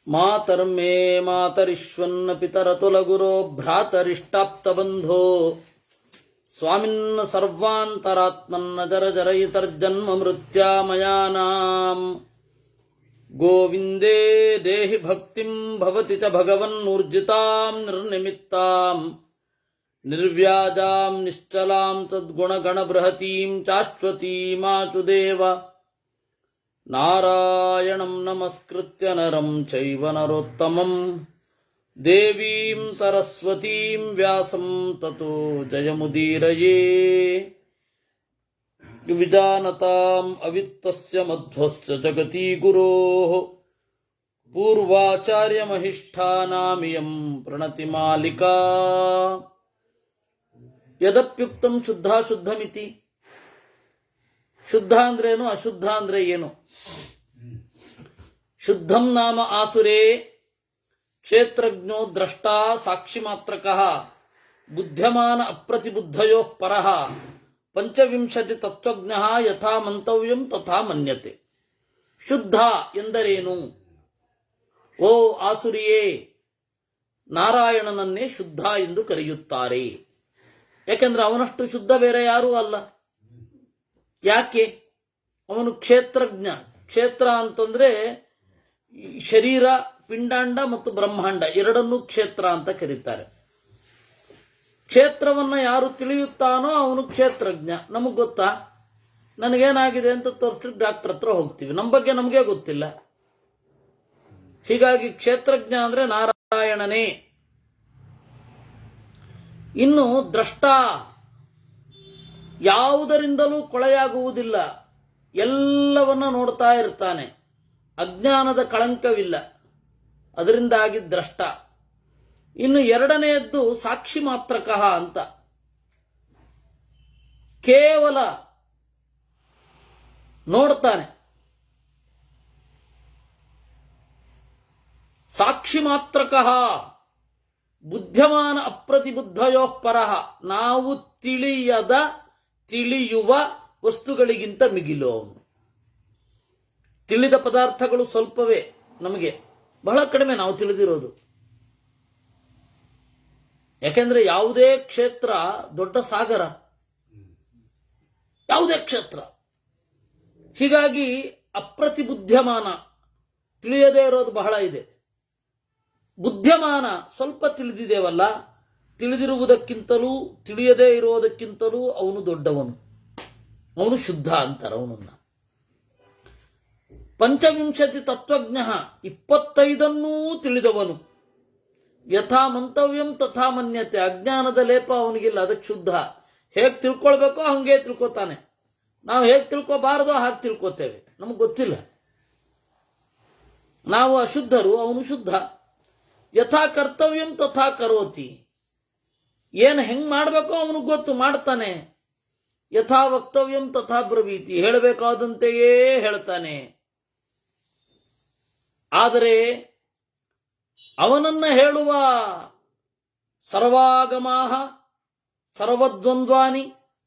ಮಾತರ್ಮೇ ಮಾತರಿಶ್ವನ್ನ ಪಿತರತುಲಗುರೋ ಭ್ರಾತರಿಷ್ಟಾಪ್ತಬಂಧೋ ಸ್ವಾಮಿನ್ನ ಸರ್ವಾಂತರಾತ್ಮನ್ನ ಜರ ಜರಯಿತರ್ಜನ್ಮ ಮೃತ್ಯಾಮಯಾನಾಂ ಗೋವಿಂದೇ ದೇಹಿ ಭಕ್ತಿಂ ಭವತಿ ಚ ಭಗವನ್ನೂರ್ಜಿತಾಂ ನಿರ್ನಿಮಿತ್ತಾಂ ನಿರ್ವ್ಯಾಜಾಂ ನಿಶ್ಚಲಾಂ ತದ್ಗುಣಗಣಬೃಹತೀಂ ಚಾಶ್ವತೀಮಾಚುದೇವ ನಾರಾಯಣಂ ನಮಸ್ಕೃತ್ಯ ನರಂ ಚೈವ ನರೋತ್ತಮಂ ದೇವೀಂ ಸರಸ್ವತೀಂ ವ್ಯಾಸಂ ತತೋ ಜಯಮುದೀರಯೇ ವಿಜಾನತಾಂ ಅವಿತ್ತಸ್ಯ ಮಧ್ವಸ್ಯ ಜಗತಿ ಗುರೋಃ ಪೂರ್ವಾಚಾರ್ಯಮಹಿಷ್ಠಾನಾಮಿಯಂ ಪ್ರಣತಿ ಮಾಲಿಕಾ ಯದಪ್ಯುಕ್ತಂ ಶುದ್ಧಾಶುದ್ಧಮಿತಿ. ಶುದ್ಧ ಅಂದ್ರೇನು, ಅಶುದ್ಧ ಅಂದ್ರೆ ಏನು? ಶುದ್ಧಂ ನಾಮ ಆಸುರೇ ಕ್ಷೇತ್ರಜ್ಞೋ ದ್ರಷ್ಟಾ ಸಾಕ್ಷಿ ಮಾತ್ರಕಃ ಬುದ್ಧ್ಯಮಾನ ಅಪ್ರತಿಬುದ್ಧಯೋ ಪರಃ ಪಂಚವಿಂಶತಿ ತತ್ವಜ್ಞಃ ಯಥಾ ಮಂತವ್ಯಂ ತಥಾ ಮನ್ಯತೆ. ಶುದ್ಧ ಎಂದರೇನು? ಓ ಆಸುರಿಯೇ, ನಾರಾಯಣನನ್ನೇ ಶುದ್ಧ ಎಂದು ಕರೆಯುತ್ತಾರೆ. ಯಾಕೆಂದ್ರೆ ಅವನಷ್ಟು ಶುದ್ಧ ಬೇರೆ ಯಾರೂ ಅಲ್ಲ. ಯಾಕೆ? ಅವನು ಕ್ಷೇತ್ರಜ್ಞ. ಕ್ಷೇತ್ರ ಅಂತಂದ್ರೆ ಶರೀರ, ಪಿಂಡಾಂಡ ಮತ್ತು ಬ್ರಹ್ಮಾಂಡ ಎರಡನ್ನೂ ಕ್ಷೇತ್ರ ಅಂತ ಕರೀತಾರೆ. ಕ್ಷೇತ್ರವನ್ನ ಯಾರು ತಿಳಿಯುತ್ತಾನೋ ಅವನು ಕ್ಷೇತ್ರಜ್ಞ. ನಮಗ್ ಗೊತ್ತಾ? ನನಗೇನಾಗಿದೆ ಅಂತ ತೋರಿಸ್ಲಿಕ್ಕೆ ಡಾಕ್ಟರ್ ಹತ್ರ ಹೋಗ್ತೀವಿ, ನಮ್ಮ ಬಗ್ಗೆ ನಮಗೆ ಗೊತ್ತಿಲ್ಲ. ಹೀಗಾಗಿ ಕ್ಷೇತ್ರಜ್ಞ ಅಂದ್ರೆ ನಾರಾಯಣನೇ. ಇನ್ನು ದ್ರಷ್ಟ, ಯಾವುದರಿಂದಲೂ ಕೊಳೆಯಾಗುವುದಿಲ್ಲ, ಎಲ್ಲವನ್ನ ನೋಡ್ತಾ ಇರ್ತಾನೆ, ಅಜ್ಞಾನದ ಕಳಂಕವಿಲ್ಲ, ಅದರಿಂದಾಗಿ ದ್ರಷ್ಟ. ಇನ್ನು ಎರಡನೆಯದ್ದು ಸಾಕ್ಷಿ ಮಾತ್ರಕಃ ಅಂತ. ಕೇವಲ ನೋಡ್ತಾನೆ. ಸಾಕ್ಷಿ ಮಾತ್ರಕಃ ಬುದ್ಧ್ಯಮಾನ ಅಪ್ರತಿಬುದ್ಧಯೋ ಪರಃ, ನಾವು ತಿಳಿಯದ ತಿಳಿಯುವ ವಸ್ತುಗಳಿಗಿಂತ ಮಿಗಿಲು ಅವನು. ತಿಳಿದ ಪದಾರ್ಥಗಳು ಸ್ವಲ್ಪವೇ, ನಮಗೆ ಬಹಳ ಕಡಿಮೆ ನಾವು ತಿಳಿದಿರೋದು. ಯಾಕೆಂದ್ರೆ ಯಾವುದೇ ಕ್ಷೇತ್ರ ದೊಡ್ಡ ಸಾಗರ, ಯಾವುದೇ ಕ್ಷೇತ್ರ. ಹೀಗಾಗಿ ಅಪ್ರತಿಬುದ್ಧ್ಯಮಾನ, ತಿಳಿಯದೇ ಇರೋದು ಬಹಳ ಇದೆ. ಬುದ್ಧ್ಯಮಾನ, ಸ್ವಲ್ಪ ತಿಳಿದಿದ್ದೇವಲ್ಲ, ತಿಳಿದಿರುವುದಕ್ಕಿಂತಲೂ ತಿಳಿಯದೇ ಇರುವುದಕ್ಕಿಂತಲೂ ಅವನು ದೊಡ್ಡವನು, ಅವನು ಶುದ್ಧ ಅಂತಾರೆ ಅವನನ್ನ. ಪಂಚವಿಂಶತಿ ತತ್ವಜ್ಞ, 25 ತಿಳಿದವನು. ಯಥಾ ಮಂತವ್ಯಂ ತಥಾ ಮನ್ಯತೆ, ಅಜ್ಞಾನದ ಲೇಪ ಅವನಿಗಿಲ್ಲ, ಅದಕ್ಕೆ ಶುದ್ಧ. ಹೇಗೆ ತಿಳ್ಕೊಳ್ಬೇಕೋ ಹಂಗೆ ತಿಳ್ಕೊತಾನೆ. ನಾವು ಹೇಗೆ ತಿಳ್ಕೋಬಾರದೋ ಹಾಗೆ ತಿಳ್ಕೊತೇವೆ, ನಮಗೆ ಗೊತ್ತಿಲ್ಲ. ನಾವು ಅಶುದ್ಧರು, ಅವನು ಶುದ್ಧ. ಯಥಾ ಕರ್ತವ್ಯಂ ತಥಾ ಕರೋತಿ, ಏನು ಹೆಂಗ್ ಮಾಡಬೇಕೋ ಅವನಿಗೆ ಗೊತ್ತು, ಮಾಡ್ತಾನೆ. ಯಥಾ ವಕ್ತವ್ಯಂ ತಥಾ ಬ್ರವೀತಿ, ಹೇಳಬೇಕಾದಂತೆಯೇ ಹೇಳ್ತಾನೆ. ಆದರೆ ಅವನನ್ನ ಹೇಳುವ ಸರ್ವಾಗಮಾಹ ಸರ್ವದ್ವಂದ್ವಾನಿ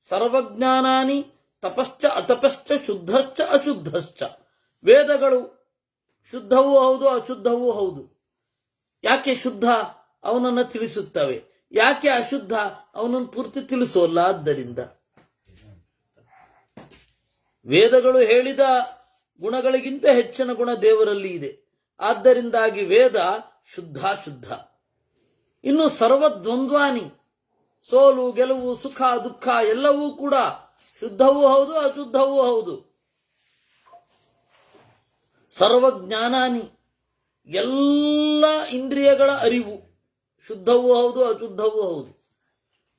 ಸರ್ವಜ್ಞಾನಾನಿ ತಪಶ್ಚ ಅತಪಶ್ಚ ಶುದ್ಧಶ್ಚ ಅಶುದ್ಧಶ್ಚ, ವೇದಗಳು ಶುದ್ಧವೂ ಹೌದು ಅಶುದ್ಧವೂ ಹೌದು. ಯಾಕೆ ಶುದ್ಧ? ಅವನನ್ನು ತಿಳಿಸುತ್ತವೆ. ಯಾಕೆ ಅಶುದ್ಧ? ಅವನನ್ನು ಪೂರ್ತಿ ತಿಳಿಸೋಲ್ಲ. ಆದ್ದರಿಂದ ವೇದಗಳು ಹೇಳಿದ ಗುಣಗಳಿಗಿಂತ ಹೆಚ್ಚಿನ ಗುಣ ದೇವರಲ್ಲಿ ಇದೆ. ಆದ್ದರಿಂದಾಗಿ ವೇದ ಶುದ್ಧ ಶುದ್ಧ. ಇನ್ನು ಸರ್ವದ್ವಂದ್ವಾನಿ, ಸೋಲು ಗೆಲುವು ಸುಖ ದುಃಖ ಎಲ್ಲವೂ ಕೂಡ ಶುದ್ಧವೂ ಹೌದು ಅಶುದ್ಧವೂ ಹೌದು. ಸರ್ವಜ್ಞಾನಾನಿ, ಎಲ್ಲ ಇಂದ್ರಿಯಗಳ ಅರಿವು ಶುದ್ಧವೂ ಹೌದು ಅಶುದ್ಧವೂ ಹೌದು.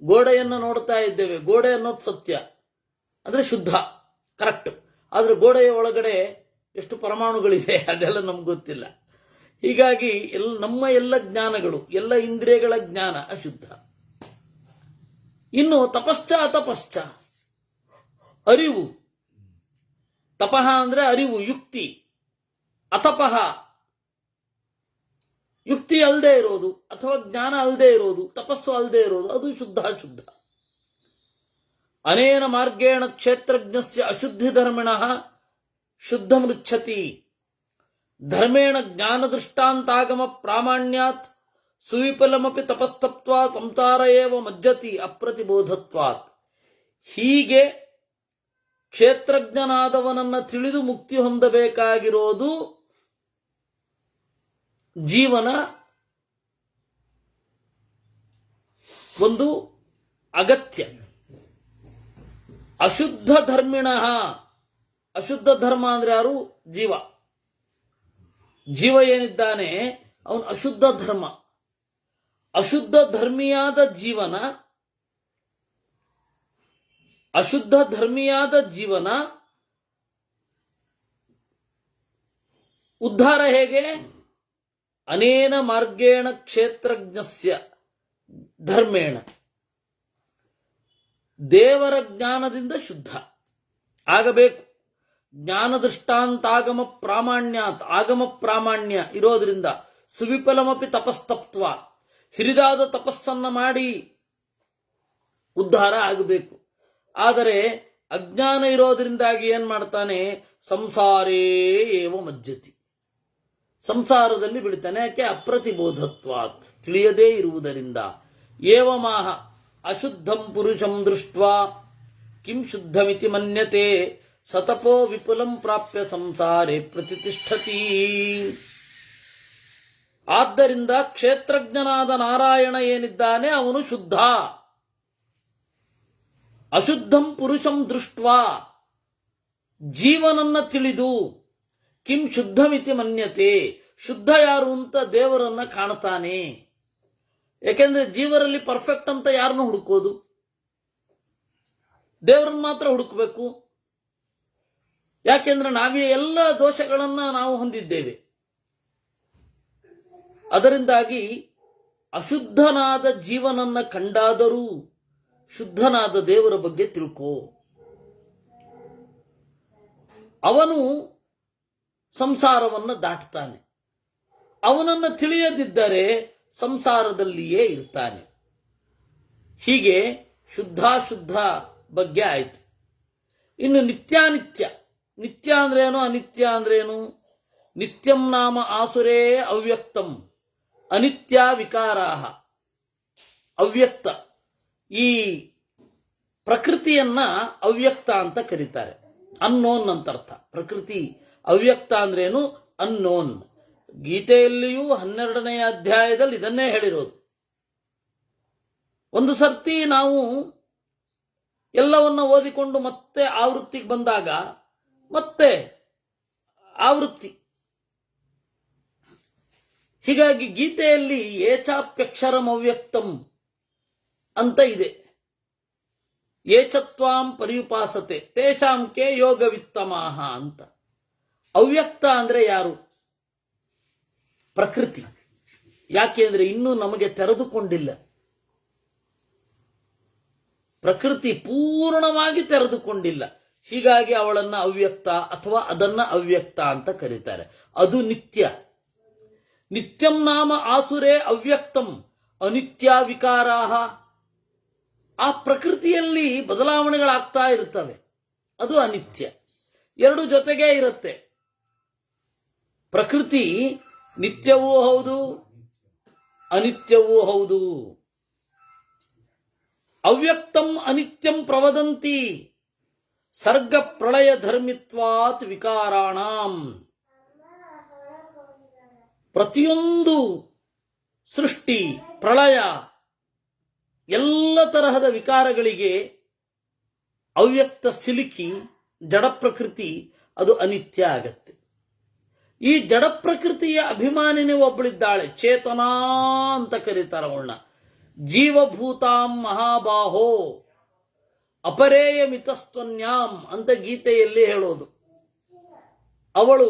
ಗೋಡೆಯನ್ನು ನೋಡ್ತಾ ಇದ್ದೇವೆ, ಗೋಡೆ ಅನ್ನೋದು ಸತ್ಯ ಅಂದ್ರೆ ಶುದ್ಧ, ಕರೆಕ್ಟ್. ಆದ್ರೆ ಗೋಡೆಯ ಒಳಗಡೆ ಎಷ್ಟು ಪರಮಾಣುಗಳಿದೆ ಅದೆಲ್ಲ ನಮ್ಗೆ ಗೊತ್ತಿಲ್ಲ. ಹೀಗಾಗಿ ನಮ್ಮ ಎಲ್ಲ ಜ್ಞಾನಗಳು, ಎಲ್ಲ ಇಂದ್ರಿಯಗಳ ಜ್ಞಾನ ಅಶುದ್ಧ. ಇನ್ನು ತಪಶ್ಚ ಅತಪಶ್ಚ, ಅರಿವು. ತಪಃ ಅಂದ್ರೆ ಅರಿವು, ಯುಕ್ತಿ. ಅತಪಃ ಯುಕ್ತಿ ಅಲ್ಲದೆ ಇರೋದು ಅಥವಾ ಜ್ಞಾನ ಅಲ್ಲದೆ ಇರೋದು, ತಪಸ್ಸು ಅಲ್ಲದೆ ಇರೋದು, ಅದು ಶುದ್ಧ ಅಶುದ್ಧ. ಅನೇನ ಮಾರ್ಗೇಣ ಕ್ಷೇತ್ರಜ್ಞಸ್ಯ ಅಶುದ್ಧಿ ಧರ್ಮಿಣಃ ಶುದ್ಧಮೃಚ್ಛತಿ ಧರ್ಮೇಣ ಜ್ಞಾನದೃಷ್ಟಾಂತಾಗಮ ಪ್ರಾಮಾಣ್ಯಾತ್ ಸುವಿಫಲಮಪಿ ತಪಸ್ತಪ್ತ್ವಾ ಸಂಸಾರ ಏವ ಮಜ್ಜತಿ ಅಪ್ರತಿಬೋಧತ್ವಾತ್. ಹೀಗೆ ಕ್ಷೇತ್ರಜ್ಞನಾದವನನ್ನ ತಿಳಿದು ಮುಕ್ತಿ ಹೊಂದಬೇಕಾಗಿರೋದು ಜೀವನ ಒಂದು ಅಗತ್ಯ. ಅಶುದ್ಧ ಧರ್ಮಿಣ, ಅಶುದ್ಧ ಧರ್ಮ ಅಂದ್ರೆ ಯಾರು? ಜೀವ. ಜೀವ ಏನಿದ್ದಾನೆ ಅವನು ಅಶುದ್ಧ ಧರ್ಮ. ಅಶುದ್ಧ ಧರ್ಮಿಯಾದ ಜೀವನ, ಅಶುದ್ಧ ಧರ್ಮಿಯಾದ ಜೀವನ ಉದ್ಧಾರ ಹೇಗೆ? ಅನೇನ ಮಾರ್ಗೇಣ ಕ್ಷೇತ್ರಜ್ಞಸ್ಯ ಧರ್ಮೇಣ, ದೇವರ ಜ್ಞಾನದಿಂದ ಶುದ್ಧ ಆಗಬೇಕು. ಜ್ಞಾನ ದೃಷ್ಟಾಂತಾಗಮ ಪ್ರಾಮಾಣ್ಯಾತ್, ಆಗಮ ಪ್ರಾಮಾಣ್ಯ ಇರೋದ್ರಿಂದ ಸುವಿಫಲಮಪಿ ತಪಸ್ತಪ್ತ್ವ, ಹಿರಿದಾದ ತಪಸ್ಸನ್ನ ಮಾಡಿ ಉದ್ಧಾರ ಆಗಬೇಕು. ಆದರೆ ಅಜ್ಞಾನ ಇರೋದ್ರಿಂದಾಗಿ ಏನ್ ಮಾಡ್ತಾನೆ? ಸಂಸಾರೇ ಏವ ಮಜ್ಜತಿ, ಸಂಸಾರದಲ್ಲಿ ಬಿಡ್ತಾನೆ. ಯಾಕೆ? ಅಪ್ರತಿಬೋಧತ್ವಾತ್, ತಿಳಿಯದೇ ಇರುವುದರಿಂದ. ಏವಮಾಹ ಅಶುದ್ಧಂ ಪುರುಷಂ ದೃಷ್ಟ್ವಾ ಕಿಂ ಶುದ್ಧಮಿತಿ ಮನ್ಯತೆ ಸತಪೋ ವಿಪುಲಂ ಪ್ರಾಪ್ಯ ಸಂಸಾರೇ ಪ್ರತಿಷ್ಠತಿ. ಆದ್ದರಿಂದ ಕ್ಷೇತ್ರಜ್ಞನಾದ ನಾರಾಯಣ ಏನಿದ್ದಾನೆ ಅವನು ಶುದ್ಧ. ಅಶುದ್ಧಂ ಪುರುಷಂ ದೃಷ್ಟ್ವಾ, ಜೀವನನ್ನ ತಿಳಿದು, ಕಿಂ ಶುದ್ಧಮಿತಿ ಮನ್ಯತೆ, ಶುದ್ಧ ಯಾರು ಅಂತ ದೇವರನ್ನ ಕಾಣ್ತಾನೆ. ಯಾಕೆಂದ್ರೆ ಜೀವರಲ್ಲಿ ಪರ್ಫೆಕ್ಟ್ ಅಂತ ಯಾರನ್ನು ಹುಡುಕೋದು? ದೇವರನ್ನ ಮಾತ್ರ ಹುಡುಕಬೇಕು. ಯಾಕೆಂದ್ರೆ ನಾವೇ ಎಲ್ಲ ದೋಷಗಳನ್ನ ನಾವು ಹೊಂದಿದ್ದೇವೆ. ಅದರಿಂದಾಗಿ ಅಶುದ್ಧನಾದ ಜೀವನನ್ನ ಕಂಡಾದರೂ ಶುದ್ಧನಾದ ದೇವರ ಬಗ್ಗೆ ತಿಳ್ಕೋ. ಅವನು ಸಂಸಾರವನ್ನು ದಾಟ್ತಾನೆ. ಅವನನ್ನು ತಿಳಿಯದಿದ್ದರೆ ಸಂಸಾರದಲ್ಲಿಯೇ ಇರ್ತಾನೆ. ಹೀಗೆ ಶುದ್ಧಾಶುದ್ಧ ಬಗ್ಗೆ ಆಯಿತು. ಇನ್ನು ನಿತ್ಯಾನಿತ್ಯ. ನಿತ್ಯ ಅಂದ್ರೇನು, ಅನಿತ್ಯ ಅಂದ್ರೇನು? ನಿತ್ಯಂ ನಾಮ ಆಸುರೇ ಅವ್ಯಕ್ತಂ ಅನಿತ್ಯ ವಿಕಾರಾಹ. ಅವ್ಯಕ್ತ, ಈ ಪ್ರಕೃತಿಯನ್ನ ಅವ್ಯಕ್ತ ಅಂತ ಕರೀತಾರೆ. ಅನ್ನೋನ್ ಅಂತ ಅರ್ಥ. ಪ್ರಕೃತಿ ಅವ್ಯಕ್ತ ಅಂದ್ರೇನು? ಅನ್ನೋನ್. ಗೀತೆಯಲ್ಲಿಯೂ 12ನೇ ಅಧ್ಯಾಯದಲ್ಲಿ ಇದನ್ನೇ ಹೇಳಿರೋದು. ಒಂದು ಸರ್ತಿ ನಾವು ಎಲ್ಲವನ್ನ ಓದಿಕೊಂಡು ಮತ್ತೆ ಆವೃತ್ತಿಗೆ ಬಂದಾಗ ಮತ್ತೆ ಆವೃತ್ತಿ. ಹೀಗಾಗಿ ಗೀತೆಯಲ್ಲಿ ಏಚಾಪ್ಯಕ್ಷರಂ ಅವ್ಯಕ್ತಂ ಅಂತ ಇದೆ. ಏಚತ್ವಾಂ ಪರಿಯುಪಾಸತೆ ತೇಷಾಂ ಕೆ ಯೋಗವಿತ್ತಮಾಹ ಅಂತ. ಅವ್ಯಕ್ತ ಅಂದ್ರೆ ಯಾರು? ಪ್ರಕೃತಿ. ಯಾಕೆಂದ್ರೆ ಇನ್ನೂ ನಮಗೆ ತೆರೆದುಕೊಂಡಿಲ್ಲ. ಪ್ರಕೃತಿ ಪೂರ್ಣವಾಗಿ ತೆರೆದುಕೊಂಡಿಲ್ಲ. ಹೀಗಾಗಿ ಅವಳನ್ನ ಅವ್ಯಕ್ತ ಅಥವಾ ಅದನ್ನ ಅವ್ಯಕ್ತ ಅಂತ ಕರೀತಾರೆ. ಅದು ನಿತ್ಯ. ನಿತ್ಯಂ ನಾಮ ಆಸುರೇ ಅವ್ಯಕ್ತಂ ಅನಿತ್ಯ ವಿಕಾರಾಹ. ಆ ಪ್ರಕೃತಿಯಲ್ಲಿ ಬದಲಾವಣೆಗಳಾಗ್ತಾ ಇರ್ತವೆ, ಅದು ಅನಿತ್ಯ. ಎರಡು ಜೊತೆಗೇ ಇರುತ್ತೆ. ಪ್ರಕೃತಿ ನಿತ್ಯವೂ ಹೌದು, ಅನಿತ್ಯವೂ ಹೌದು. ಅವ್ಯಕ್ತಂ ಅನಿತ್ಯಂ ಪ್ರವದಂತಿ ಸರ್ಗ ಪ್ರಳಯ ಧರ್ಮಿತ್ವಾತ್ ವಿಕಾರಾಣಾಂ. ಪ್ರತಿಯೊಂದು ಸೃಷ್ಟಿ, ಪ್ರಳಯ, ಎಲ್ಲ ತರಹದ ವಿಕಾರಗಳಿಗೆ ಅವ್ಯಕ್ತ ಸಿಲುಕಿ ಜಡ ಪ್ರಕೃತಿ ಅದು ಅನಿತ್ಯ ಆಗತ್ತೆ. ಈ ಜಡ ಪ್ರಕೃತಿಯ ಅಭಿಮಾನಿನೇ ಒಬ್ಬಳಿದ್ದಾಳೆ, ಚೇತನಾ ಅಂತ ಕರೀತಾರ ಅವಳನ್ನ. ಜೀವಭೂತಾಂ ಮಹಾಬಾಹೋ ಅಪರೇಯ ಮಿತಸ್ತ್ವನ್ಯಾಂ ಅಂತ ಗೀತೆಯಲ್ಲಿ ಹೇಳೋದು. ಅವಳು